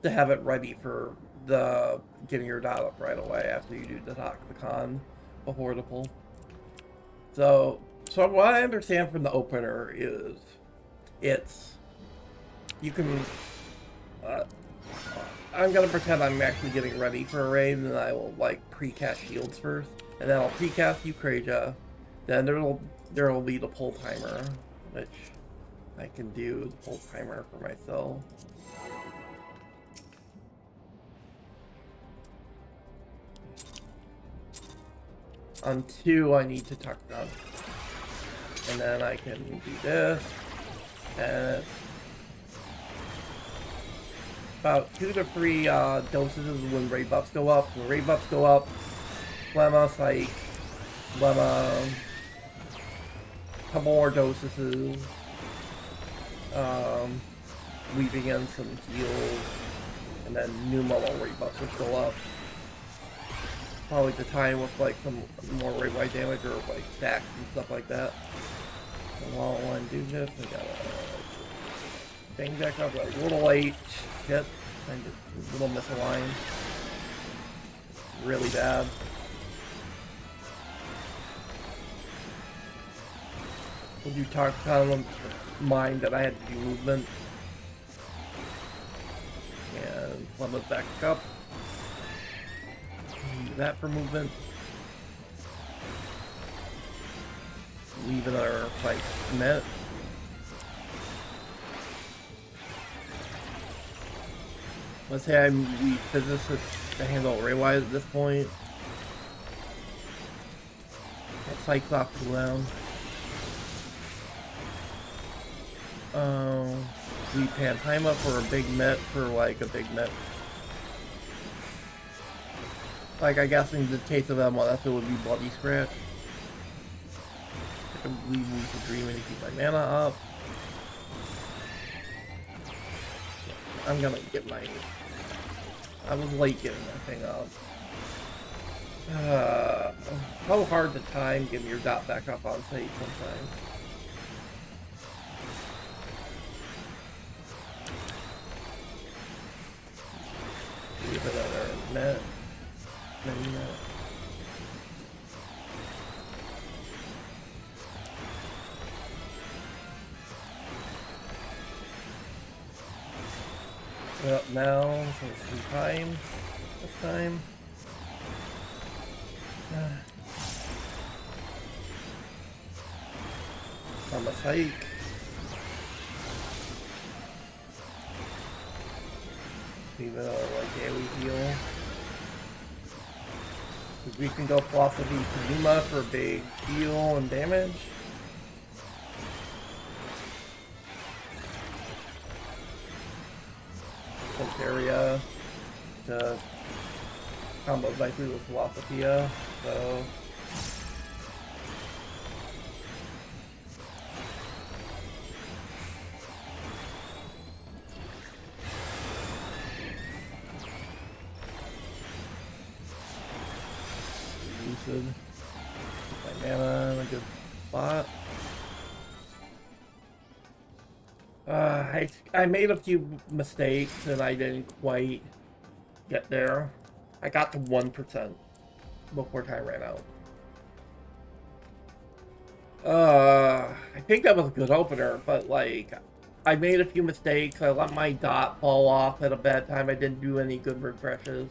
to have it ready for getting your dot up right away after you do the Toxicon before the pull. So what I understand from the opener is you can, I'm gonna pretend I'm actually getting ready for a raid, and I will like pre-cast shields first, and then I'll pre-cast Eucrasia, then there'll be the pull timer, which I can do the pull timer for myself. On 2, I need to tuck down. And then I can do this. And about 2 to 3 doses when raid buffs go up. When raid buffs go up, Lemma, Psych, Lemma, couple more doses. Weaving in some heals. And then new Mullo raid buffs will go up. Probably to tie in with like some more raid-wide damage or like stacks and stuff like that. So while I do this, I gotta bang back up a little late. Shit, kind of a little misaligned. Really bad. Would you talk to mind that I had to do movement? And plumb it back up. Do that for movement. Leave another fight minute. Let's say we physicists to handle raid-wise at this point. That Cyclops cooldown. We pan time up for a big met for like a big met. Like, I guess in the case of M1, that's what would be Bloody Scratch. I can leave me to dream and keep my mana up. I'm gonna get my... I was late getting that thing up. How hard to time getting your dot back up on stage sometimes. Leave another net. Up now, so it's some time. This time. On the hike. Leave it like daily heal. We can go philosophy to Numa for big heal and damage. Area to combo nicely with Philosophia, so Lucid. Keep my mana in a good spot. I made a few mistakes and I didn't quite get there. I got to 1% before time ran out. I think that was a good opener, but like, I made a few mistakes. I let my dot fall off at a bad time. I didn't do any good refreshes.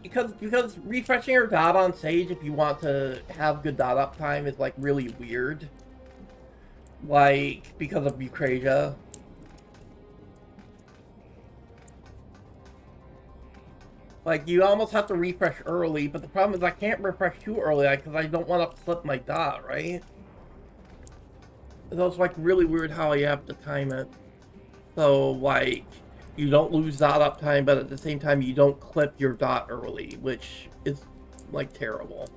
Because refreshing your dot on stage if you want to have good dot uptime is like really weird. Like, because of Eucrasia. Like, you almost have to refresh early, but the problem is I can't refresh too early because I don't want to flip my dot, right? So it's like really weird how you have to time it. So, like, you don't lose dot uptime, but at the same time you don't clip your dot early, which is, like, terrible.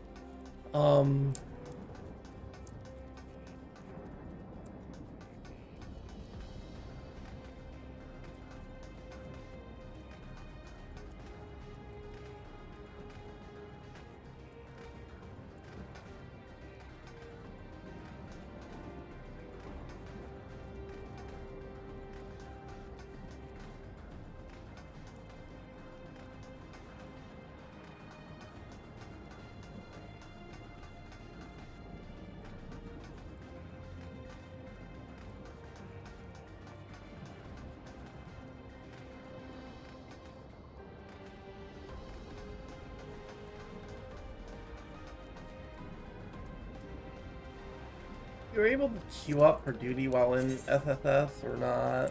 You're able to queue up for duty while in SSS or not?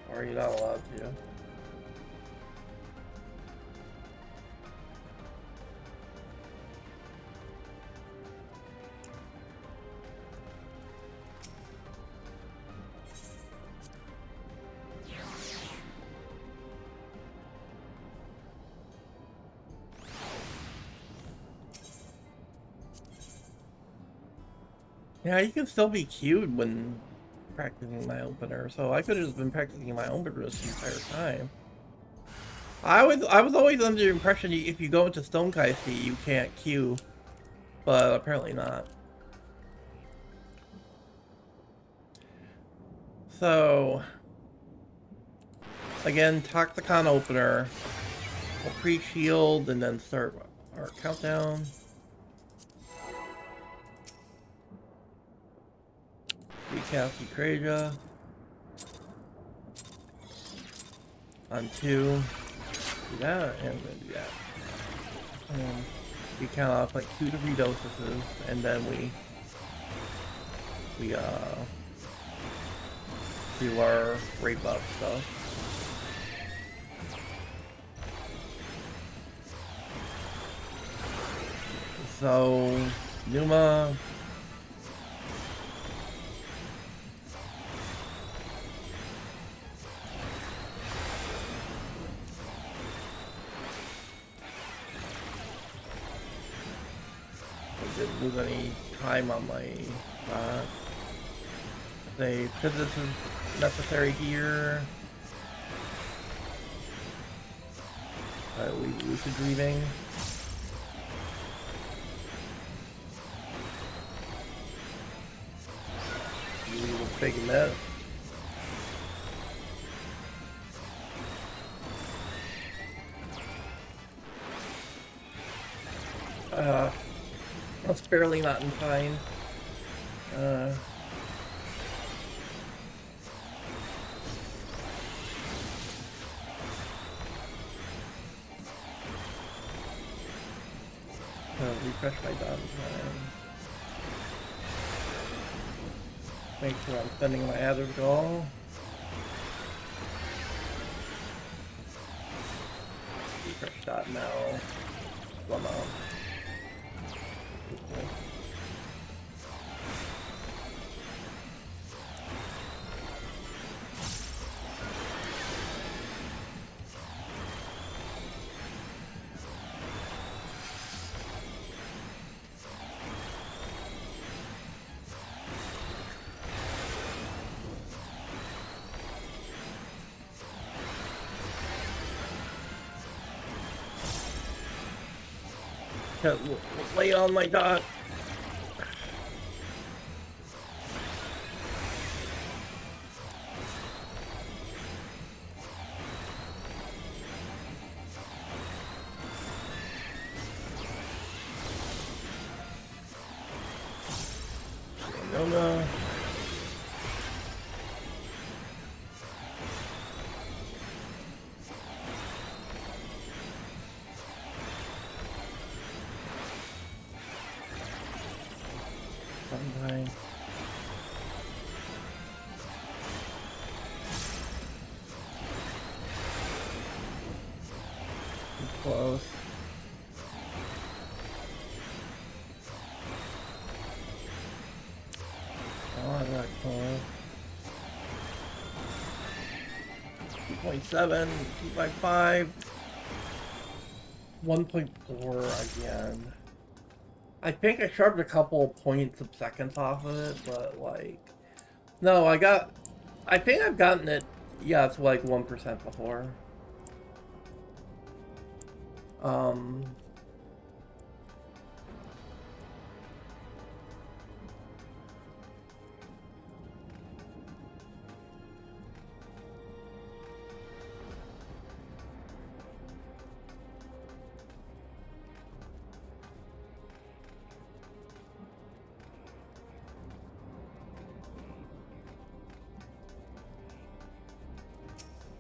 Or are you not allowed to? Yeah, you can still be queued when practicing my opener, so I could have just been practicing my opener this entire time. I was always under the impression if you go into Stonekeisty, you can't queue, but apparently not. So, again, Toxicon opener. We'll pre-shield and then start our countdown. Recast Eucrasia. On 2. Do that, and I'm gonna do that. And we count off like 2 to 3 doses, and then we do our rape up stuff. So, Numa. I didn't lose any time on my say physics is necessary here. We lucid dreaming. Big net. That's barely not in time. Refresh my downtime. Make sure I'm spending my added goal. trick shot now. Slow mo. Cool. Lay on my dot. No. Sometime. Close. Oh, not close. 2.7, 2.5, 1.4 again. I think I sharpened a couple points of seconds off of it, but like, no, I think I've gotten it, yeah, it's like 1% before.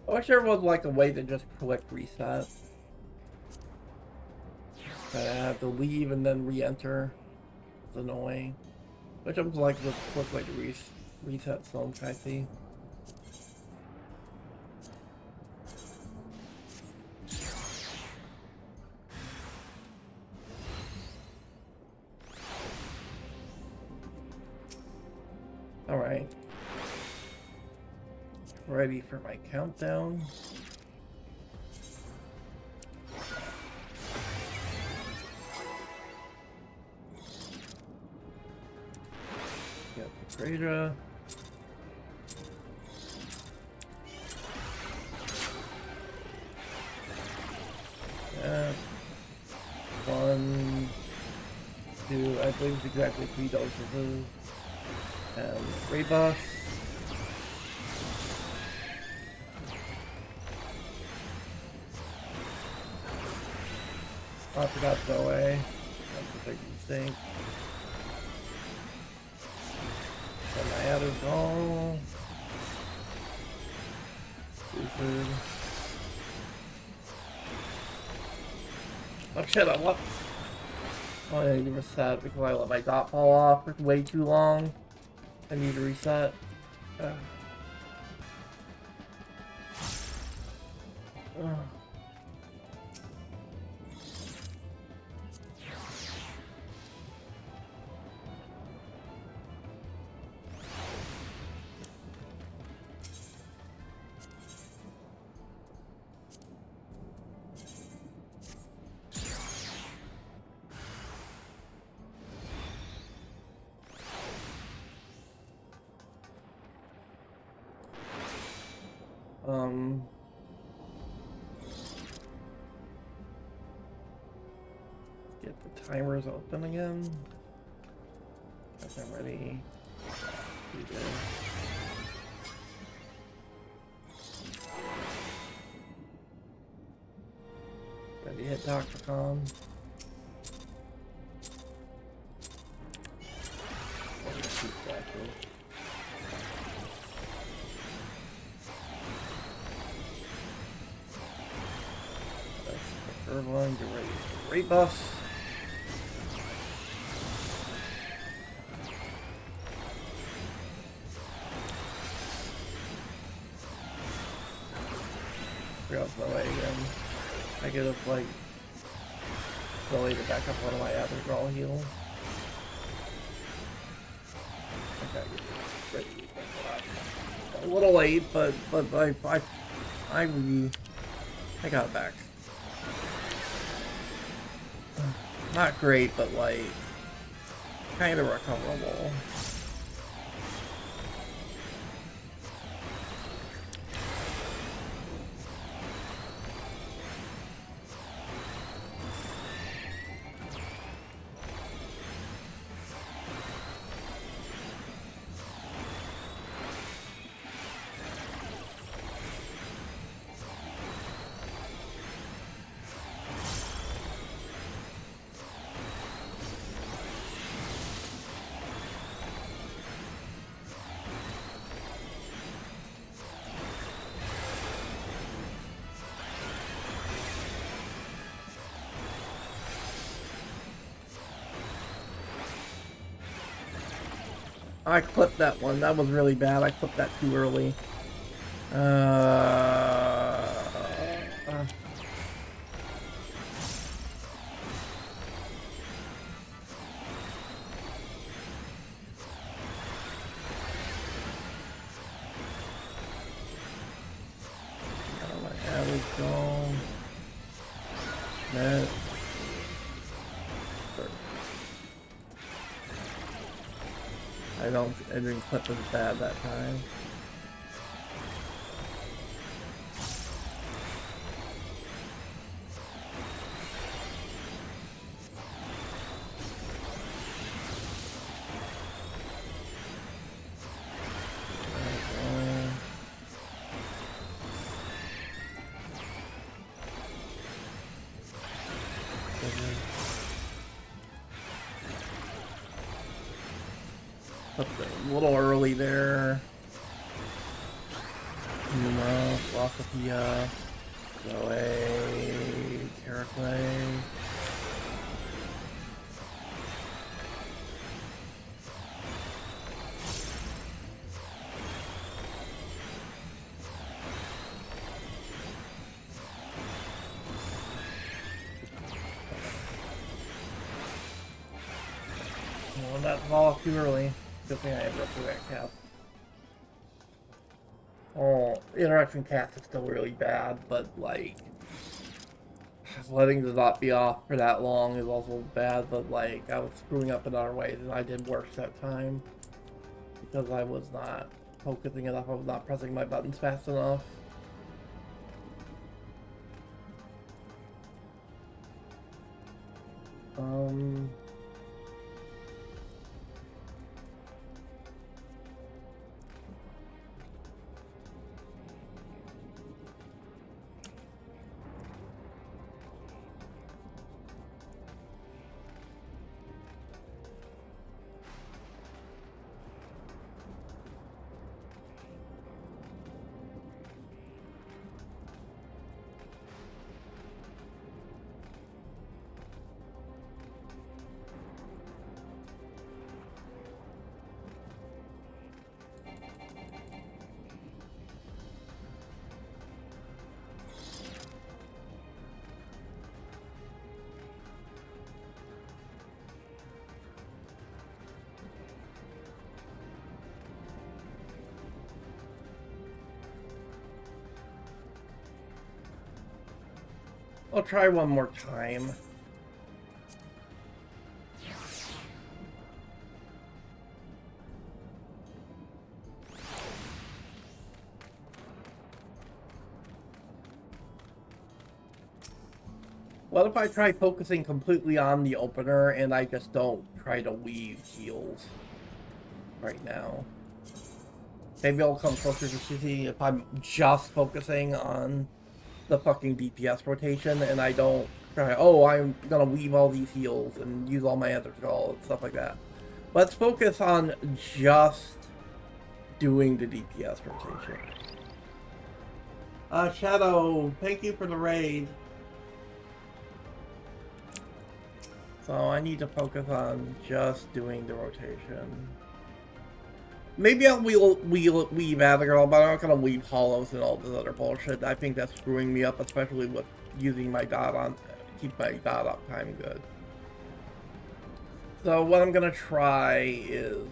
I wish there was like a way to just click reset. I have to leave and then re-enter. It's annoying. Which I'm like just click like reset some kind of see. Alright. Ready for my countdown. Get the Phaedra. Yeah. 1, 2, I believe it's exactly 3 doses. And rebuff. I forgot to go away. That's a big mistake. Set my other goal. Stupid. Oh shit, I left. Oh, I need to reset because I let my dot fall off for way too long. I need to reset. Get the timers open again. Guess I'm ready. Do this. Ready to hit Dr. Com. One, get ready for rate buffs. Get out of my way again. I get a, like, ability to back up one of my average roll heals. Okay, ready. A little late, but I got it back. Not great, but like kind of recoverable. I clipped that one. That was really bad. I clipped that too early. There we go. That. I didn't clip as bad that time. A little early there. Philosophia, Zoe, Caraclay. Well, that's all too early. Good thing I had up to that cap. Oh, interaction cast is still really bad, but like letting the dot be off for that long is also bad, but like I was screwing up in other ways and I did worse that time because I was not focusing enough, I was not pressing my buttons fast enough. I'll try one more time. What if I try focusing completely on the opener and I just don't try to weave heals right now? Maybe I'll come closer to see if I'm just focusing on the fucking DPS rotation and I don't try, oh, I'm gonna weave all these heals and use all my answer call and stuff like that. Let's focus on just doing the DPS rotation. Shadow, thank you for the raid. So I need to focus on just doing the rotation. Maybe I'll weave Abigail, but I'm not gonna weave hollows and all this other bullshit. I think that's screwing me up, especially with using my dot on, keep my dot uptime good. So what I'm gonna try is,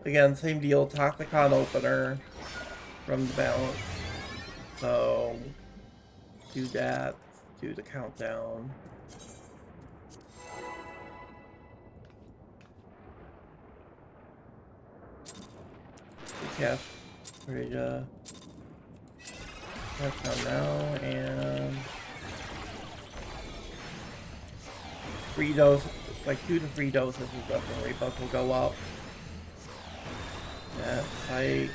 again, same deal, Toxicon opener from the balance. So do that, do the countdown. Cast ready to countdown now, and 3 doses, like 2 to 3 doses is definitely buff will go up. Yeah, Pike.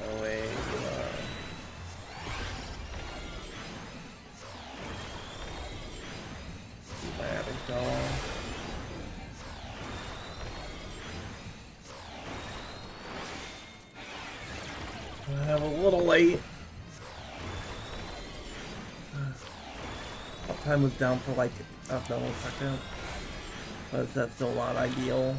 Oh wait, I'm a little late. Time was down for like a millisecond, but that's still not ideal.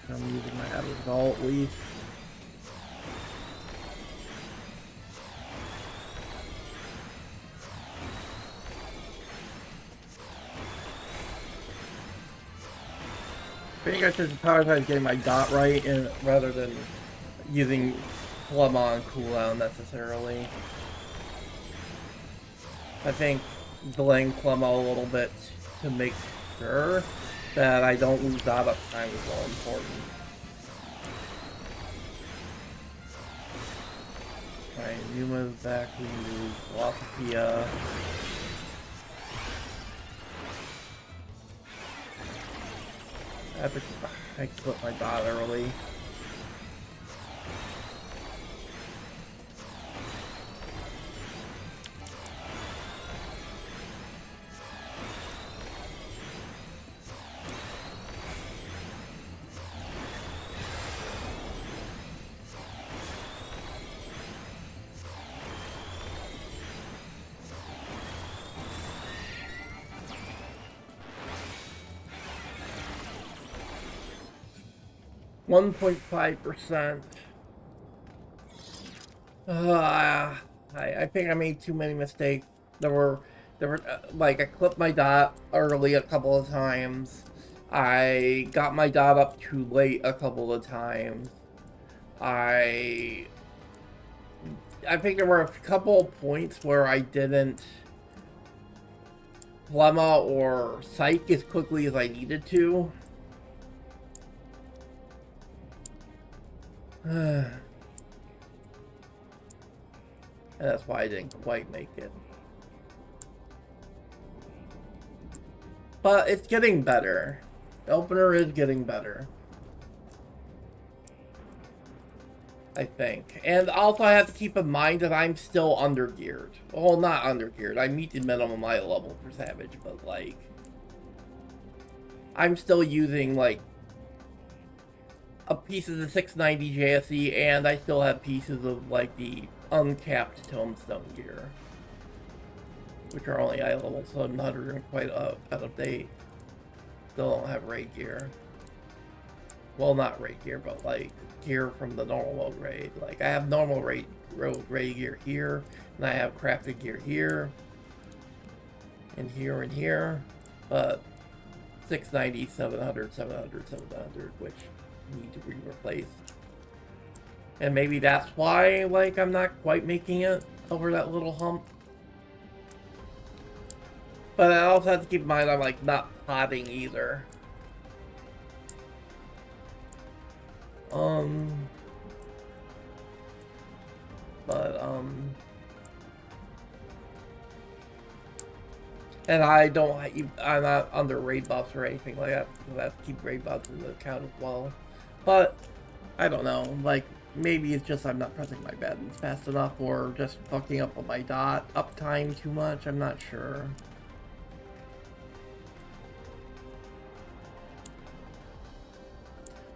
I'm using my Assault Leaf. I think I should prioritize getting my dot right and rather than using Plum on cooldown necessarily. I think delaying Plum a little bit to make sure that I don't lose dot uptime is all important. Alright, Yuma's back, we can do Philosophia. I clipped my dot early. .5%. I think I made too many mistakes. There were like I clipped my dot early a couple of times. I got my dot up too late a couple of times. I think there were a couple of points where I didn't Lemma or Psych as quickly as I needed to. And that's why I didn't quite make it. But it's getting better. The opener is getting better, I think. And also I have to keep in mind that I'm still undergeared. Well, not undergeared. I meet the minimum eye level for Savage, but like I'm still using like a piece of the 690 JSE, and I still have pieces of like the uncapped Tombstone gear, which are only eye level 700 and quite out of date. Still don't have raid gear. Well, not raid gear, but like gear from the normal raid. Like I have normal raid gear here, and I have crafted gear here, and here, but 690, 700, 700, 700, which need to be replaced. And maybe that's why, like, I'm not quite making it over that little hump. But I also have to keep in mind I'm, like, not potting either. And I'm not under raid buffs or anything like that, so I have to keep raid buffs in the account as well. But, I don't know, like, maybe it's just I'm not pressing my buttons fast enough, or just fucking up on my uptime too much, I'm not sure.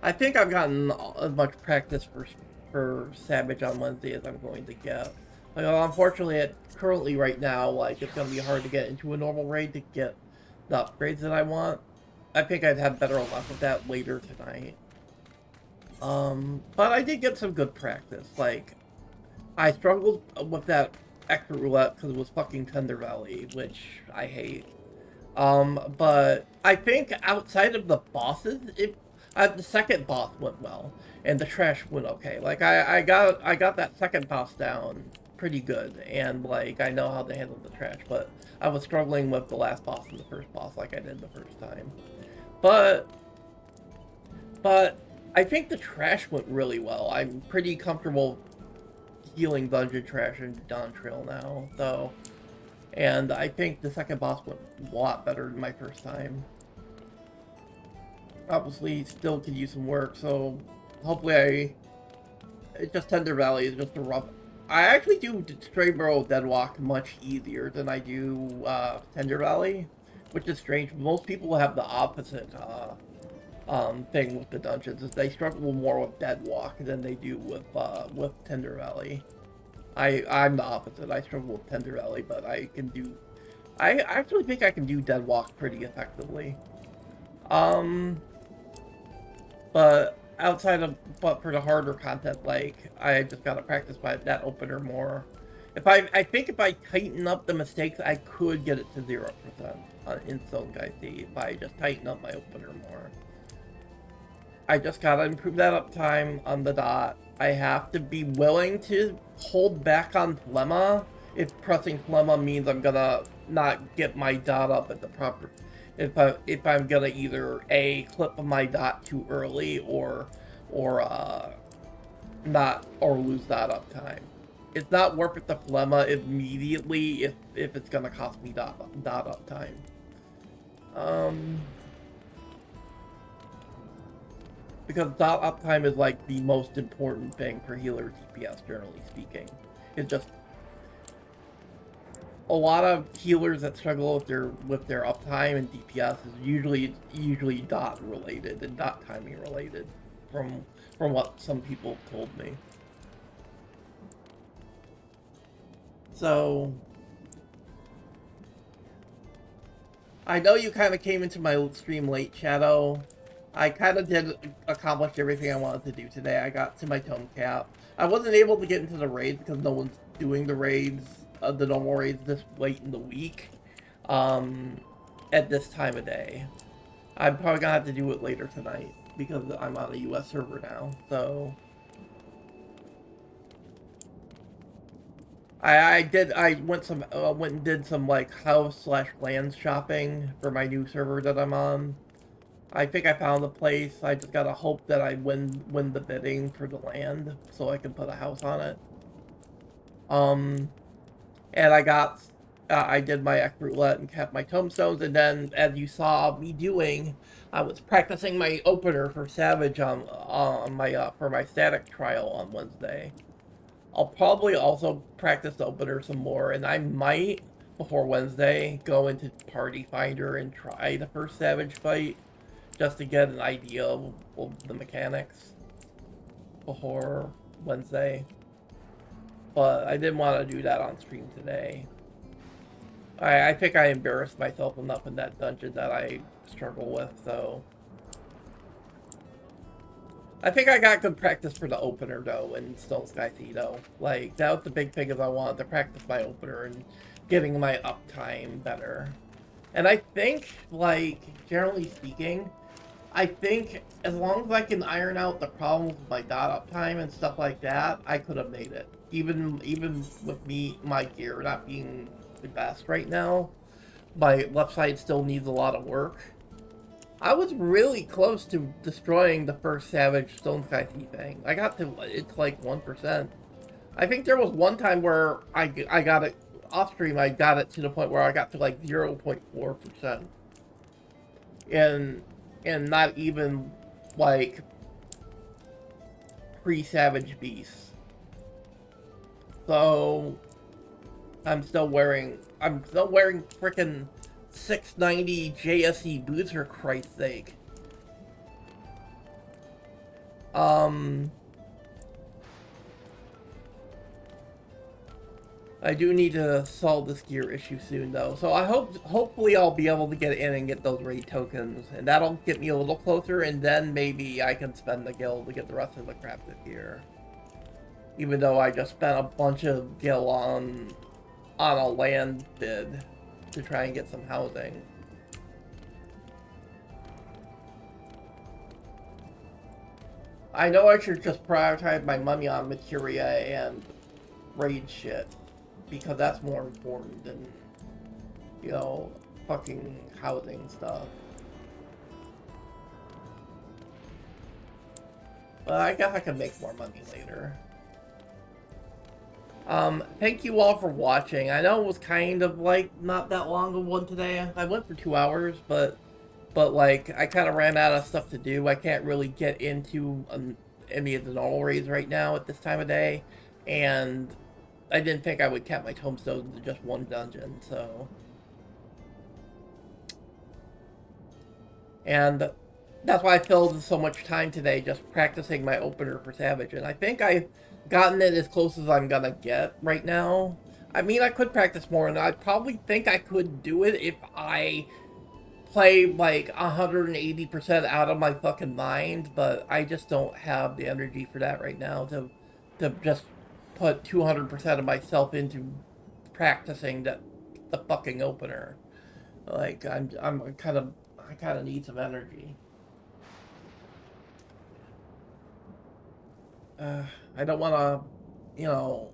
I think I've gotten as much practice for Savage on Wednesday as I'm going to get. Like, unfortunately, currently right now, like, it's gonna be hard to get into a normal raid to get the upgrades that I want. I think I'd have better luck with that later tonight. But I did get some good practice. Like, I struggled with that extra roulette because it was fucking Tender Valley, which I hate. But I think outside of the bosses, the second boss went well, and the trash went okay. Like, I got that second boss down pretty good, and, like, I know how to handle the trash, but I was struggling with the last boss and the first boss like I did the first time. But I think the trash went really well. I'm pretty comfortable healing dungeon trash in Dawn Trail now, so... And I think the second boss went a lot better than my first time. Obviously, still could use some work, so hopefully it's just Tender Valley is just a rough... I actually do Strayburrow Deadwalk much easier than I do Tender Valley, which is strange. Most people have the opposite thing with the dungeons, is they struggle more with Deadwalk than they do with Tender Valley. I'm the opposite. I struggle with Tender Valley, but I actually think I can do Deadwalk pretty effectively. But for the harder content, like, I just gotta practice that opener more. I think if I tighten up the mistakes, I could get it to 0% in Stone Guy C if I just tighten up my opener more. I just gotta improve that uptime on the dot. I have to be willing to hold back on Phlegma if pressing Phlegma means I'm gonna not get my dot up at the proper... If I'm gonna either clip my dot too early or lose that uptime. It's not worth it to Phlegma immediately if it's gonna cost me dot uptime. Because dot uptime is like the most important thing for healer DPS, generally speaking. It's just a lot of healers that struggle with their uptime and DPS is usually dot related and dot timing related, from what some people told me. So I know you kind of came into my stream late, Shadow. I kind of did accomplish everything I wanted to do today. I got to my tome cap. I wasn't able to get into the raids because no one's doing the raids, the normal raids this late in the week, at this time of day. I'm probably gonna have to do it later tonight because I'm on a US server now, so... I went and did some, like, house/lands shopping for my new server that I'm on. I think I found a place. I just gotta hope that I win the bidding for the land so I can put a house on it. And I did my X roulette and kept my tombstones, and then, as you saw me doing, I was practicing my opener for Savage for my static trial on Wednesday. I'll probably also practice the opener some more, and I might, before Wednesday, go into Party Finder and try the first Savage fight, just to get an idea of the mechanics before Wednesday. But I didn't want to do that on stream today. I think I embarrassed myself enough in that dungeon that I struggle with, so... I think I got good practice for the opener, though, in Stone Sky Sea, though. Like, that was the big thing, is I wanted to practice my opener and getting my uptime better. And I think, like, generally speaking, I think as long as I can iron out the problems with my dot uptime and stuff like that, I could have made it. Even with my gear not being the best right now, my left side still needs a lot of work. I was really close to destroying the first Savage Stone Sky Sea thing. I got to, it's like 1%. I think there was one time where I got it, off stream, I got it to the point where I got to like 0.4%. And not even like pre-Savage Beasts. So I'm still wearing frickin' 690 JSE boots, for Christ's sake. I do need to solve this gear issue soon, though. So I hopefully I'll be able to get in and get those raid tokens, and that'll get me a little closer, and then maybe I can spend the gil to get the rest of the crafted gear. Even though I just spent a bunch of gil on a land bid to try and get some housing. I know I should just prioritize my money on materia and raid shit, because that's more important than, you know, fucking housing stuff. But I guess I can make more money later. Thank you all for watching. I know it was kind of, like, not that long of one today. I went for 2 hours, but like, I kind of ran out of stuff to do. I can't really get into any of the normal raids right now at this time of day, and I didn't think I would cap my tombstones to just one dungeon, so. And that's why I filled so much time today just practicing my opener for Savage, and I think I've gotten it as close as I'm gonna get right now. I mean, I could practice more, and I probably think I could do it if I play like 180% out of my fucking mind, but I just don't have the energy for that right now to just put 200% of myself into practicing the fucking opener. Like, I kind of need some energy. I don't want to, you know,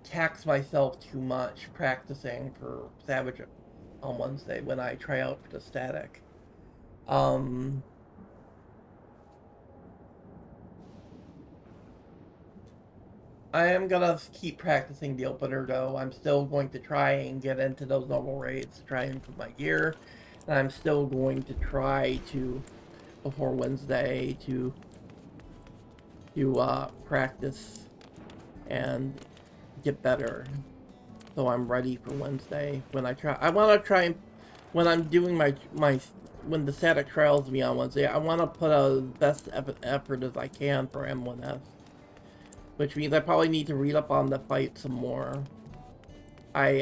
tax myself too much practicing for Savage on Wednesday when I try out for the static. I am gonna keep practicing the opener, though. I'm still going to try and get into those normal raids to try and improve my gear. And I'm still going to try to, before Wednesday, to practice and get better. So I'm ready for Wednesday. When I want to try and, when I'm doing when the static trials me on Wednesday, I want to put a best effort as I can for M1S. Which means I probably need to read up on the fight some more. I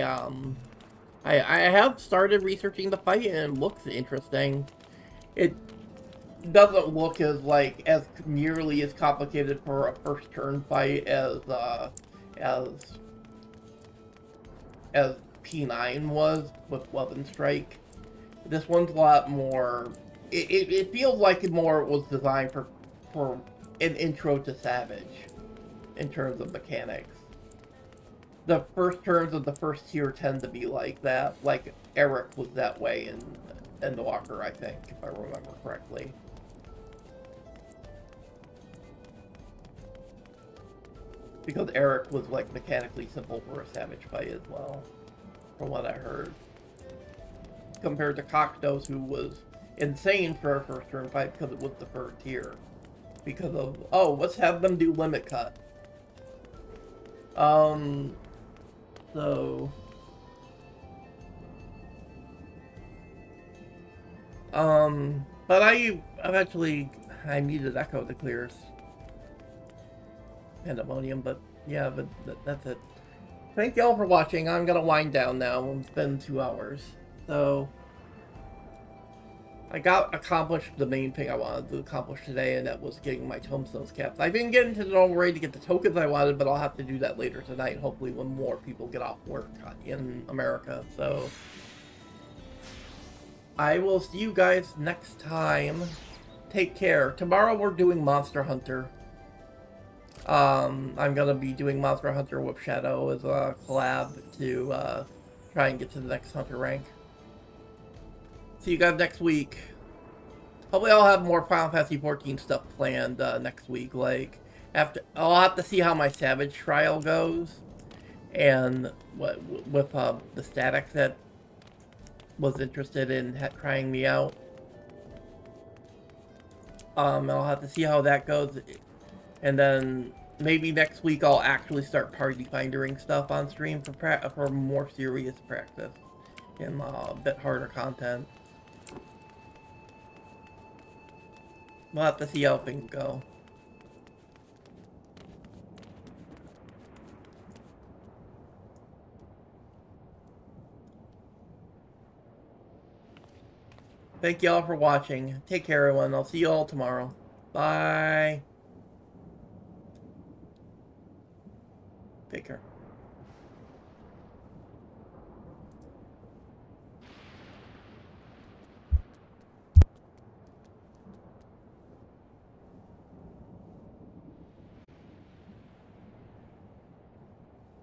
have started researching the fight, and it looks interesting. It doesn't look as nearly as complicated for a first turn fight as P9 was with Weapon Strike. This one's a lot more. It feels like it more was designed for an intro to Savage in terms of mechanics. The first turns of the first tier tend to be like that. Like Eric was that way in Endwalker, I think, if I remember correctly. Because Eric was like mechanically simple for a Savage fight as well, from what I heard. Compared to Cockdos, who was insane for a first turn fight because it was the first tier. Because of, oh, let's have them do limit cut. But I needed Echo to clear Pandemonium, but yeah, but that's it. Thank y'all for watching. I'm gonna wind down now. It's been 2 hours, so I got accomplished the main thing I wanted to accomplish today, and that was getting my tombstones capped. I didn't get into the normal raid to get the tokens I wanted, but I'll have to do that later tonight, hopefully when more people get off work in America. So I will see you guys next time. Take care. Tomorrow we're doing Monster Hunter. I'm gonna be doing Monster Hunter with Shadow as a collab to try and get to the next Hunter rank. See you guys next week. Hopefully I'll have more Final Fantasy XIV stuff planned next week. Like, I'll have to see how my Savage trial goes, and what with the Static that was interested in trying me out. I'll have to see how that goes, and then maybe next week I'll actually start party findering stuff on stream for more serious practice and a bit harder content. We'll have to see how things go. Thank you all for watching. Take care, everyone. I'll see you all tomorrow. Bye.